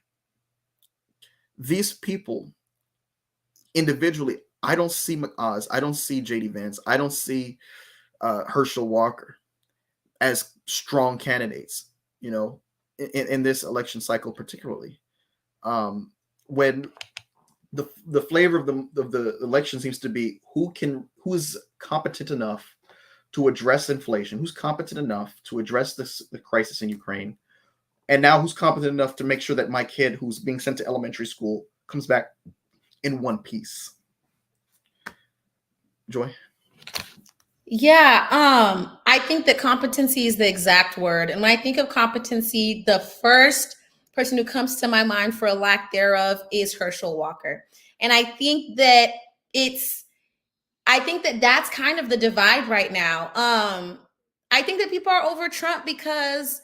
these people individually, I don't see Oz, I don't see J.D. Vance, I don't see Herschel Walker as strong candidates, in this election cycle, particularly when the flavor of the election seems to be who is competent enough to address inflation, who's competent enough to address the crisis in Ukraine, and now who's competent enough to make sure that my kid who's being sent to elementary school comes back in one piece. Joy? Yeah, I think that competency is the exact word. And when I think of competency, the first person who comes to my mind, for a lack thereof, is Herschel Walker. And I think that that's kind of the divide right now. I think that people are over Trump because,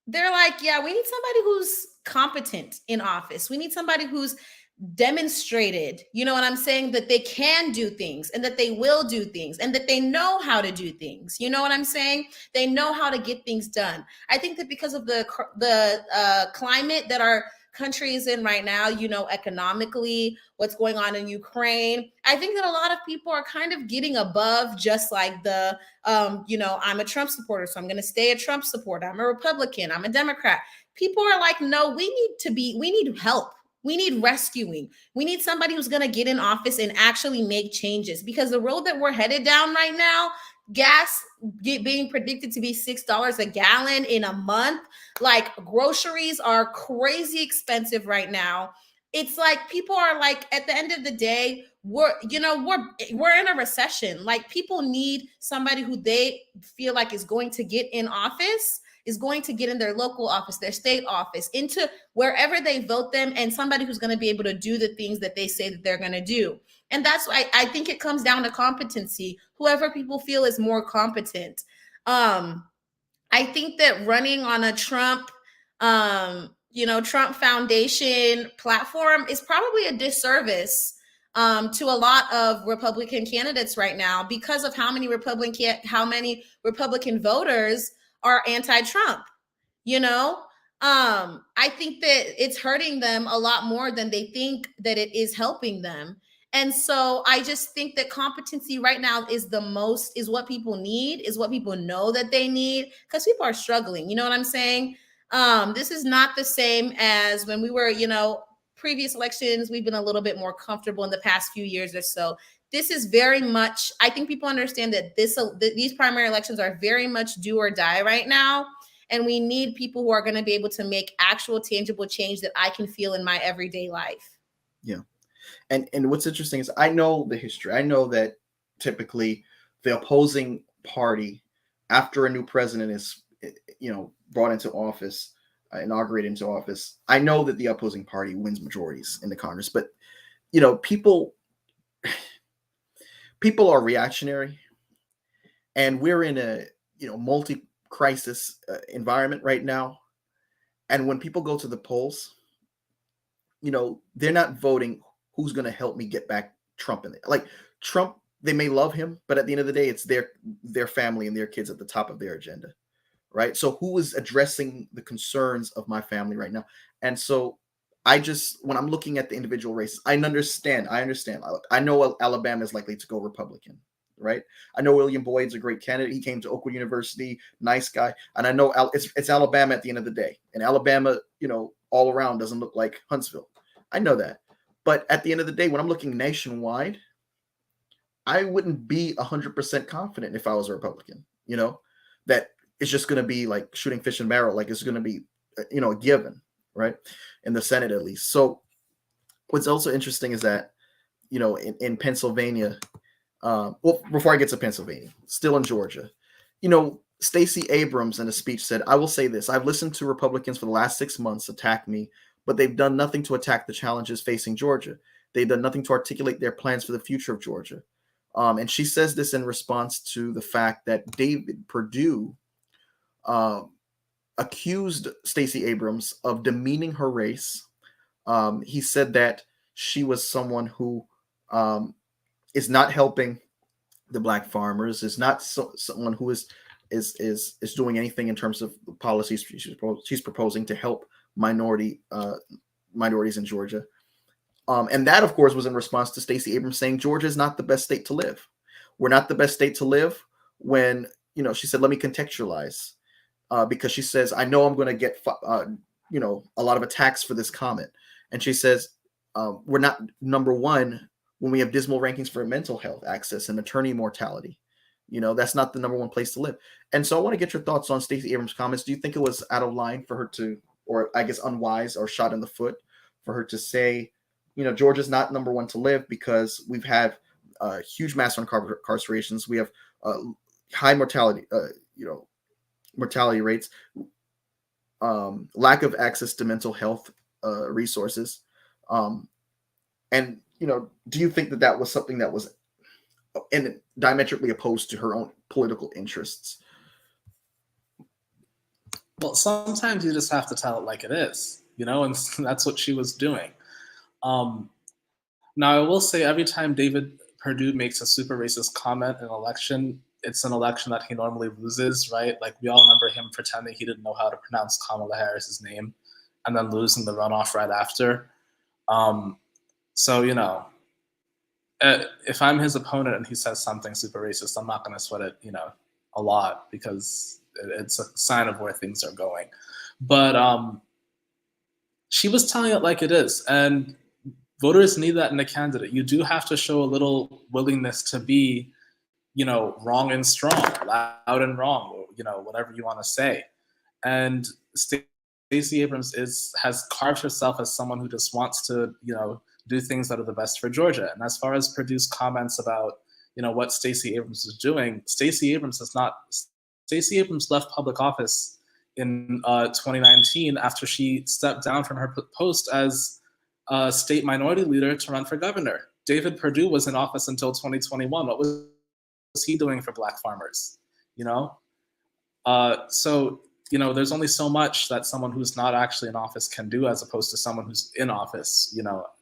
they're like, yeah, we need somebody who's competent in office. We need somebody who's demonstrated, what I'm saying, that they can do things and that they will do things and that they know how to do things. You know what I'm saying? They know how to get things done. I think that because of the climate that our country is in right now, economically, what's going on in Ukraine, I think that a lot of people are kind of getting above just like I'm a Trump supporter, so I'm going to stay a Trump supporter. I'm a Republican. I'm a Democrat. People are like, no, we need help. We need rescuing. We need somebody who's going to get in office and actually make changes, because the road that we're headed down right now, gas being predicted to be $6 a gallon in a month. Like groceries are crazy expensive right now. It's like people are like, at the end of the day, we're in a recession. Like people need somebody who they feel like is going to get in office, is going to get in their local office, their state office, into wherever they vote them, and somebody who's going to be able to do the things that they say that they're going to do. And that's why I think it comes down to competency. Whoever people feel is more competent. I think that running on a Trump Foundation platform is probably a disservice to a lot of Republican candidates right now, because of how many Republican voters are anti-Trump. I think that it's hurting them a lot more than they think that it is helping them. And so I just think that competency right now is what people need, is what people know that they need, because people are struggling. You know what I'm saying? This is not the same as when we were, previous elections. We've been a little bit more comfortable in the past few years or so. This is very much, I think people understand that these primary elections are very much do or die right now. And we need people who are going to be able to make actual tangible change that I can feel in my everyday life. Yeah. And what's interesting is I know the history. I know that typically the opposing party, after a new president is, brought into office, inaugurated into office, I know that the opposing party wins majorities in the Congress. But, people are reactionary, and we're in a, multi-crisis environment right now. And when people go to the polls, they're not voting who's going to help me get back Trump in there. Like Trump, they may love him, but at the end of the day, it's their family and their kids at the top of their agenda, right? So who is addressing the concerns of my family right now? And so when I'm looking at the individual races, I understand. I know Alabama is likely to go Republican, right? I know William Boyd's a great candidate. He came to Oakwood University, nice guy. And I know it's Alabama at the end of the day. And Alabama, all around doesn't look like Huntsville. I know that. But at the end of the day, when I'm looking nationwide, I wouldn't be 100% confident if I was a Republican, that it's just going to be like shooting fish in barrel. Like it's going to be, a given, right? In the Senate, at least. So what's also interesting is that, in Pennsylvania, before I get to Pennsylvania, still in Georgia, Stacey Abrams in a speech said, "I will say this, I've listened to Republicans for the last 6 months attack me, but they've done nothing to attack the challenges facing Georgia. They've done nothing to articulate their plans for the future of Georgia." And she says this in response to the fact that David Perdue accused Stacey Abrams of demeaning her race. He said that she was someone who is not helping the Black farmers, is not someone who is doing anything in terms of policies she's proposing to help minorities in Georgia. And that, of course, was in response to Stacey Abrams saying Georgia is not the best state to live. We're not the best state to live. When, she said, let me contextualize, because she says, I know I'm going to get, a lot of attacks for this comment. And she says, we're not number one when we have dismal rankings for mental health access and attorney mortality. That's not the number one place to live. And so I want to get your thoughts on Stacey Abrams' comments. Do you think it was out of line for her to, or I guess unwise or shot in the foot for her to say, Georgia's not number one to live because we've had huge mass incarcerations. We have high mortality, mortality rates, lack of access to mental health resources. And, do you think that was something that was diametrically opposed to her own political interests? Well, sometimes you just have to tell it like it is, and that's what she was doing. Now, I will say every time David Perdue makes a super racist comment in an election, it's an election that he normally loses, right? Like we all remember him pretending he didn't know how to pronounce Kamala Harris's name and then losing the runoff right after. So, if I'm his opponent and he says something super racist, I'm not going to sweat it, a lot, because it's a sign of where things are going. But she was telling it like it is. And voters need that in a candidate. You do have to show a little willingness to be, wrong and strong, loud and wrong, or, whatever you want to say. And Stacey Abrams has carved herself as someone who just wants to, do things that are the best for Georgia. And as far as Purdue's comments about, what Stacey Abrams is doing, Stacey Abrams left public office in 2019 after she stepped down from her post as a state minority leader to run for governor. David Perdue was in office until 2021. What was he doing for Black farmers? So, there's only so much that someone who's not actually in office can do as opposed to someone who's in office.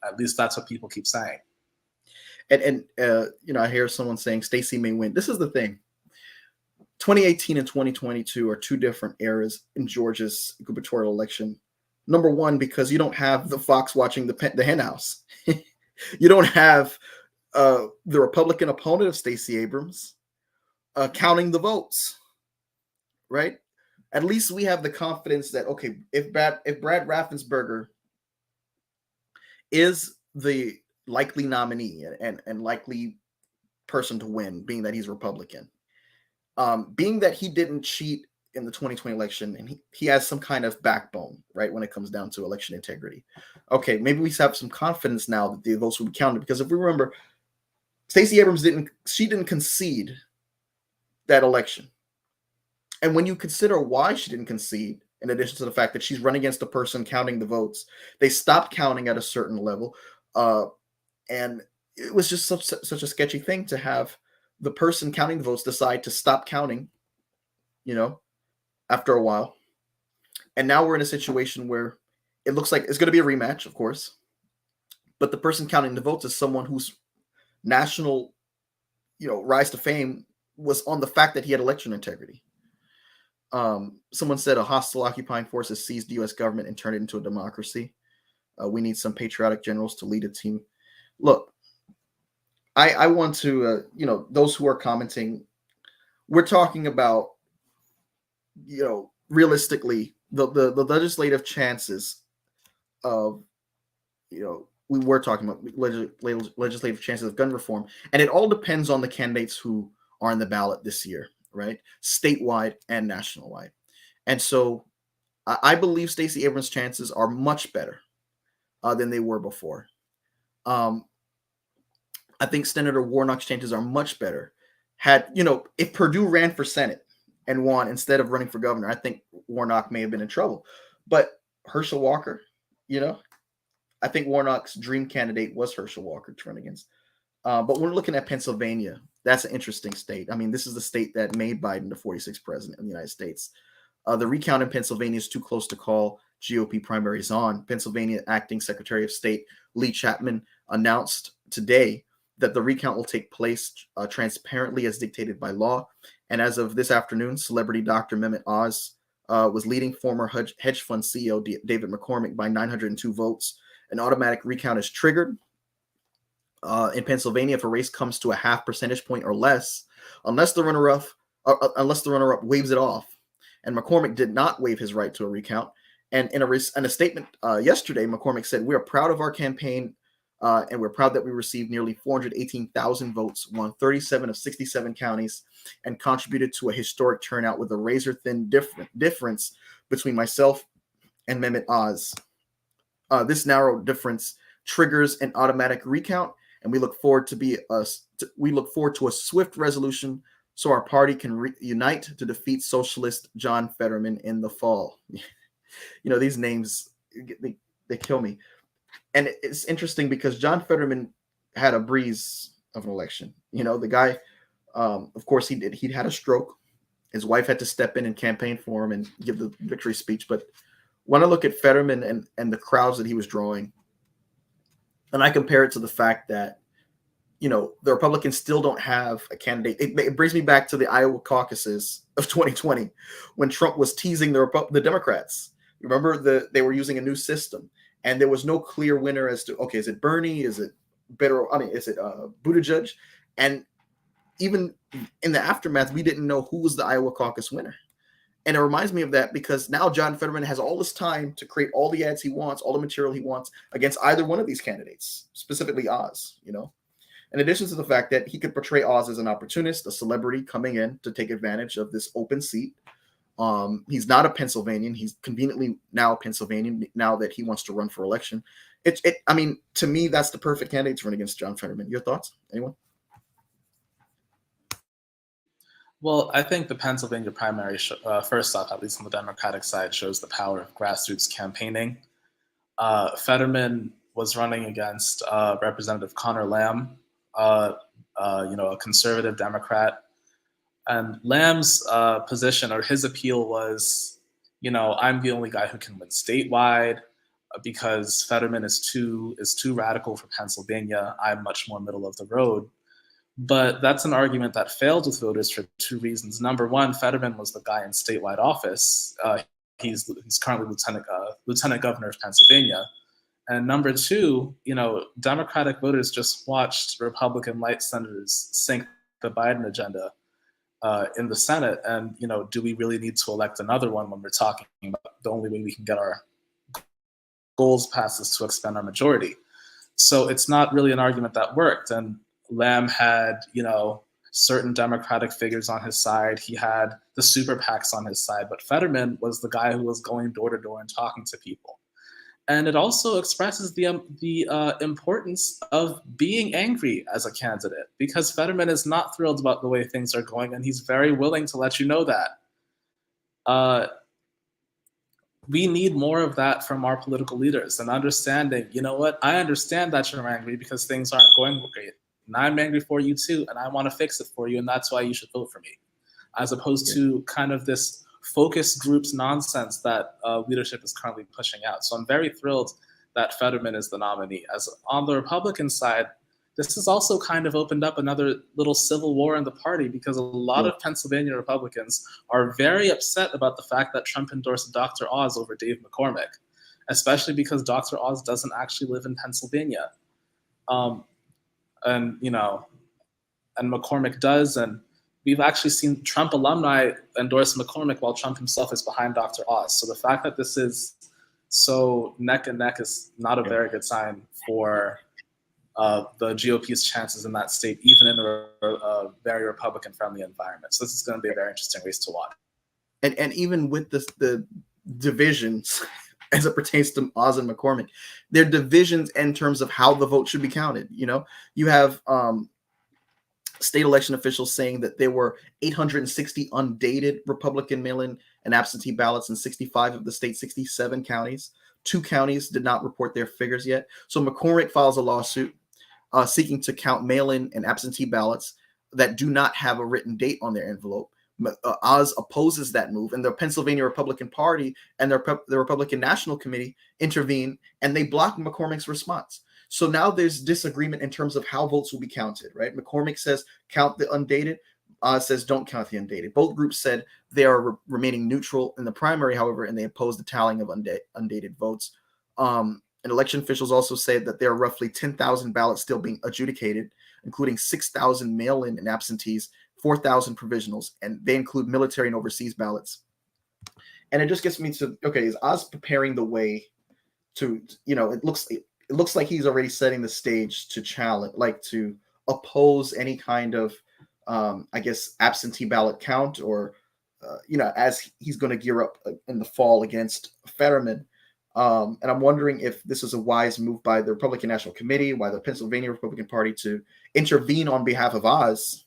At least that's what people keep saying. And I hear someone saying Stacey may win. This is the thing. 2018 and 2022 are two different eras in Georgia's gubernatorial election. Number one, because you don't have the fox watching the hen house. You don't have the Republican opponent of Stacey Abrams counting the votes, right? At least we have the confidence that, okay, if Brad Raffensperger is the likely nominee and likely person to win, being that he's Republican, being that he didn't cheat in the 2020 election, and he has some kind of backbone, right, when it comes down to election integrity. Okay, maybe we have some confidence now that the votes will be counted, because if we remember, Stacey Abrams didn't concede that election. And when you consider why she didn't concede, in addition to the fact that she's running against a person counting the votes, they stopped counting at a certain level. And it was just such a sketchy thing to have the person counting the votes decide to stop counting, after a while. And now we're in a situation where it looks like it's going to be a rematch, of course. But the person counting the votes is someone whose national, rise to fame was on the fact that he had election integrity. Someone said a hostile occupying force has seized the U.S. government and turned it into a democracy. We need some patriotic generals to lead a team. Look, I want to, those who are commenting, we're talking about, realistically, the legislative chances of, we were talking about legislative chances of gun reform, and it all depends on the candidates who are on the ballot this year, right? Statewide and national-wide. And so I believe Stacey Abrams' chances are much better than they were before. I think Senator Warnock's chances are much better. If Perdue ran for Senate and won instead of running for governor, I think Warnock may have been in trouble. But Herschel Walker, I think Warnock's dream candidate was Herschel Walker to run against. But we're looking at Pennsylvania. That's an interesting state. I mean, this is the state that made Biden the 46th president of the United States. The recount in Pennsylvania is too close to call GOP primaries on. Pennsylvania Acting Secretary of State Lee Chapman announced today that the recount will take place transparently as dictated by law. And as of this afternoon, celebrity Dr. Mehmet Oz was leading former hedge fund CEO David McCormick by 902 votes. An automatic recount is triggered in Pennsylvania if a race comes to a half percentage point or less, unless the runner-up waves it off. And McCormick did not waive his right to a recount. And in a statement yesterday, McCormick said, "We are proud of our campaign, and we're proud that we received nearly 418,000 votes, won 37 of 67 counties, and contributed to a historic turnout with a razor-thin difference between myself and Mehmet Oz. This narrow difference triggers an automatic recount, and we look forward to a swift resolution so our party can unite to defeat socialist John Fetterman in the fall." These names, they kill me. And it's interesting because John Fetterman had a breeze of an election. The guy, of course, he'd had a stroke. His wife had to step in and campaign for him and give the victory speech. But when I look at Fetterman and the crowds that he was drawing, and I compare it to the fact that, the Republicans still don't have a candidate. It brings me back to the Iowa caucuses of 2020 when Trump was teasing the Democrats. Remember, they were using a new system, and there was no clear winner as to, okay, is it Bernie? Is it is it Buttigieg? And even in the aftermath, we didn't know who was the Iowa caucus winner. And it reminds me of that because now John Fetterman has all this time to create all the ads he wants, all the material he wants against either one of these candidates, specifically Oz, In addition to the fact that he could portray Oz as an opportunist, a celebrity coming in to take advantage of this open seat. He's not a Pennsylvanian. He's conveniently now a Pennsylvanian now that he wants to run for election. I mean, to me, that's the perfect candidate to run against John Fetterman. Your thoughts? Anyone? Well, I think the Pennsylvania primary, first off, at least on the Democratic side, shows the power of grassroots campaigning. Fetterman was running against Representative Connor Lamb, a conservative Democrat. And Lamb's position or his appeal was, I'm the only guy who can win statewide because Fetterman is too radical for Pennsylvania. I'm much more middle of the road. But that's an argument that failed with voters for two reasons. Number one, Fetterman was the guy in statewide office. He's currently lieutenant governor of Pennsylvania. And number two, Democratic voters just watched Republican light senators sink the Biden agenda in the Senate. And, do we really need to elect another one when we're talking about the only way we can get our goals passed is to expand our majority? So it's not really an argument that worked. And Lamb had, certain Democratic figures on his side. He had the super PACs on his side, but Fetterman was the guy who was going door to door and talking to people. And it also expresses the importance of being angry as a candidate, because Fetterman is not thrilled about the way things are going, and he's very willing to let you know that. We need more of that from our political leaders, and understanding, I understand that you're angry because things aren't going great. And I'm angry for you too, and I want to fix it for you, and that's why you should vote for me. As opposed to kind of this focus groups nonsense that leadership is currently pushing out. So I'm very thrilled that Fetterman is the nominee. As on the Republican side, this has also kind of opened up another little civil war in the party, because a lot of Pennsylvania Republicans are very upset about the fact that Trump endorsed Dr. Oz over Dave McCormick, especially because Dr. Oz doesn't actually live in Pennsylvania. And McCormick does, and we've actually seen Trump alumni endorse McCormick while Trump himself is behind Dr. Oz. So the fact that this is so neck and neck is not a very good sign for the GOP's chances in that state, even in a very Republican-friendly environment. So this is going to be a very interesting race to watch. And even with the divisions as it pertains to Oz and McCormick, there are divisions in terms of how the vote should be counted. You have state election officials saying that there were 860 undated Republican mail-in and absentee ballots in 65 of the state's 67 counties. 2 counties did not report their figures yet. So McCormick files a lawsuit seeking to count mail-in and absentee ballots that do not have a written date on their envelope. Oz opposes that move, and the Pennsylvania Republican Party and the Republican National Committee intervene, and they block McCormick's response. So now there's disagreement in terms of how votes will be counted, right? McCormick says count the undated. Oz says don't count the undated. Both groups said they are remaining neutral in the primary, however, and they oppose the tallying of undated votes. And election officials also say that there are roughly 10,000 ballots still being adjudicated, including 6,000 mail-in and absentees, 4,000 provisionals, and they include military and overseas ballots. And it just gets me to, okay, is Oz preparing the way to, it looks like he's already setting the stage to challenge, like to oppose any kind of, absentee ballot count, or, as he's going to gear up in the fall against Fetterman. And I'm wondering if this is a wise move by the Republican National Committee, by the Pennsylvania Republican Party, to intervene on behalf of Oz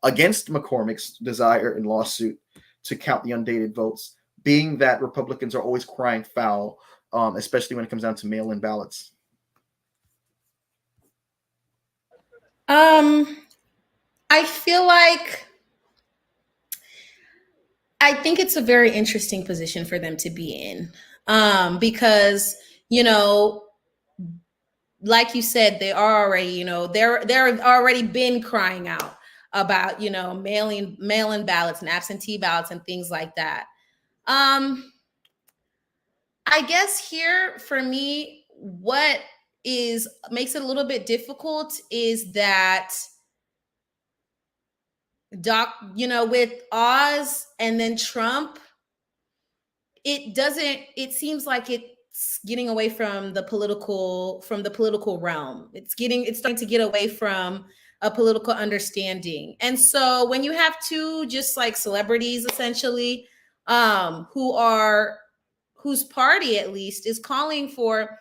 against McCormick's desire and lawsuit to count the undated votes, being that Republicans are always crying foul, especially when it comes down to mail-in ballots. I feel like I think it's a very interesting position for them to be in, because like you said, they are already they're already been crying out about mail-in ballots and absentee ballots and things like that. I guess here for me, what makes it a little bit difficult is that with Oz and then Trump, it seems like it's getting away from the political realm. It's starting to get away from a political understanding. And so when you have two just like celebrities essentially, whose party at least is calling for,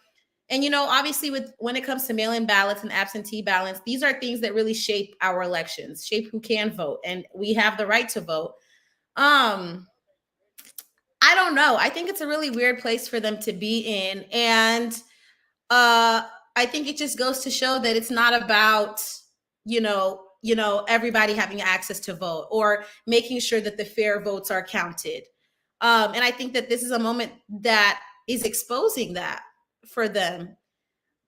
and obviously when it comes to mail-in ballots and absentee ballots, these are things that really shape our elections, shape who can vote, and we have the right to vote. I don't know. I think it's a really weird place for them to be in. And I think it just goes to show that it's not about, everybody having access to vote or making sure that the fair votes are counted. And I think that this is a moment that is exposing that for them.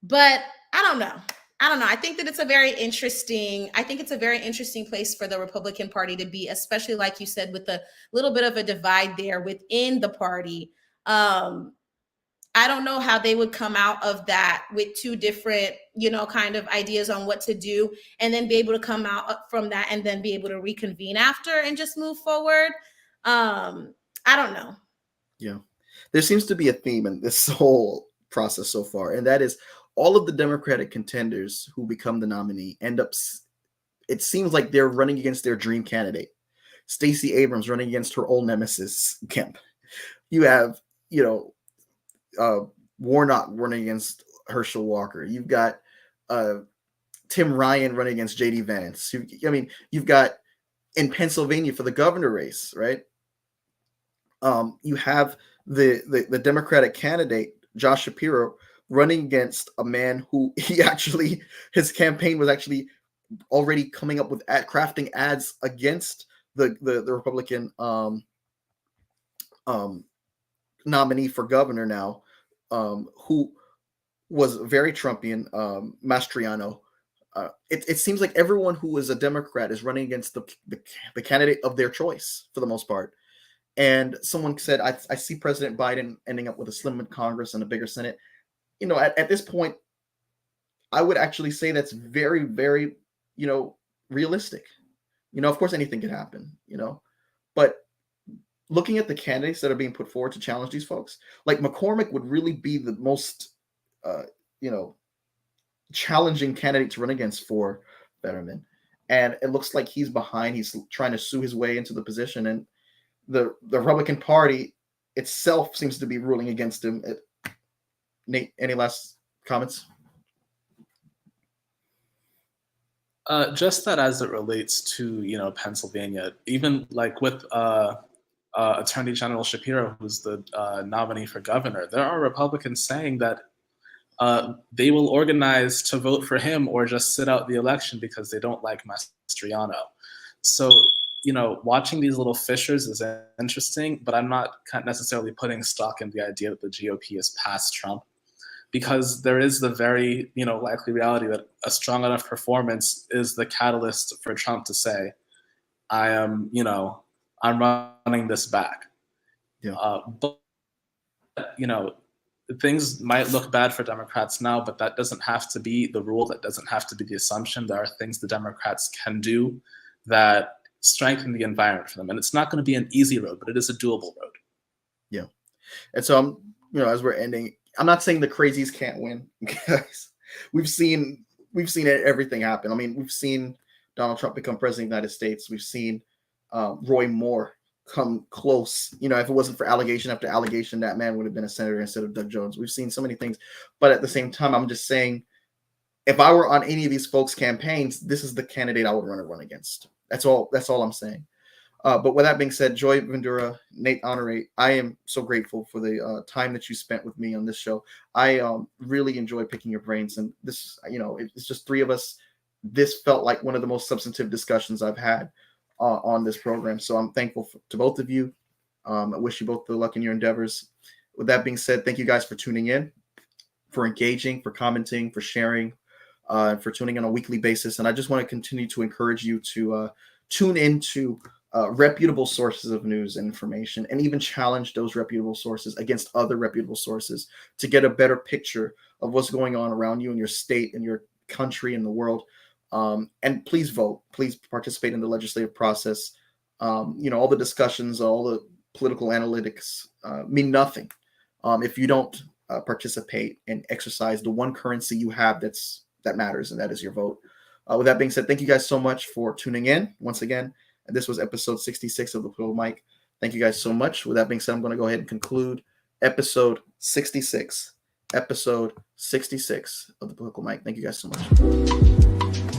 But I don't know. I think that it's a very interesting place for the Republican Party to be, especially like you said, with a little bit of a divide there within the party. I don't know how they would come out of that with two different, kind of ideas on what to do, and then be able to come out from that and then be able to reconvene after and just move forward. I don't know. Yeah. There seems to be a theme in this whole process so far, and that is all of the Democratic contenders who become the nominee end up, it seems like they're running against their dream candidate. Stacey Abrams running against her old nemesis, Kemp. You have, Warnock running against Herschel Walker. You've got Tim Ryan running against J.D. Vance. You've got in Pennsylvania for the governor race, right? You have the Democratic candidate, Josh Shapiro, running against a man who his campaign was actually already coming up with crafting ads against the Republican nominee for governor now, who was very Trumpian, Mastriano. It seems like everyone who is a Democrat is running against the candidate of their choice for the most part. And someone said, I see President Biden ending up with a slimmer Congress and a bigger Senate. At this point, I would actually say that's very, very, realistic. Of course, anything could happen, but looking at the candidates that are being put forward to challenge these folks, like McCormick would really be the most, challenging candidate to run against for Fetterman. And it looks like he's behind. He's trying to sue his way into the position. And the Republican Party itself seems to be ruling against him. Nate, any last comments? Just that as it relates to, Pennsylvania, even like with Attorney General Shapiro, who's the nominee for governor, there are Republicans saying that they will organize to vote for him or just sit out the election because they don't like Mastriano. So, watching these little fissures is interesting, but I'm not necessarily putting stock in the idea that the GOP is past Trump, because there is the very, likely reality that a strong enough performance is the catalyst for Trump to say, I am, I'm running this back. Yeah. But, things might look bad for Democrats now, but that doesn't have to be the rule. That doesn't have to be the assumption. There are things the Democrats can do that strengthen the environment for them. And it's not going to be an easy road, but it is a doable road. Yeah. And so as we're ending, I'm not saying the crazies can't win, guys. We've seen everything happen. We've seen Donald Trump become president of the United States. We've seen Roy Moore come close. If it wasn't for allegation after allegation, that man would have been a senator instead of Doug Jones. We've seen so many things. But at the same time, I'm just saying, if I were on any of these folks' campaigns, this is the candidate I would run against. That's all I'm saying. But with that being said, Joy Vendura, Nate Honore, I am so grateful for the time that you spent with me on this show. I really enjoy picking your brains. And this, it's just three of us. This felt like one of the most substantive discussions I've had on this program. So I'm thankful to both of you. I wish you both the luck in your endeavors. With that being said, thank you guys for tuning in, for engaging, for commenting, for sharing, for tuning in on a weekly basis. And I just want to continue to encourage you to tune into reputable sources of news and information, and even challenge those reputable sources against other reputable sources to get a better picture of what's going on around you in your state, in your country, in the world. And please vote. Please participate in the legislative process. All the discussions, all the political analytics mean nothing if you don't participate and exercise the one currency you have that matters, and that is your vote. With that being said, thank you guys so much for tuning in once again. And this was episode 66 of the Political Mic. Thank you guys so much. With that being said, I'm going to go ahead and conclude episode 66. Episode 66 of the Political Mic. Thank you guys so much.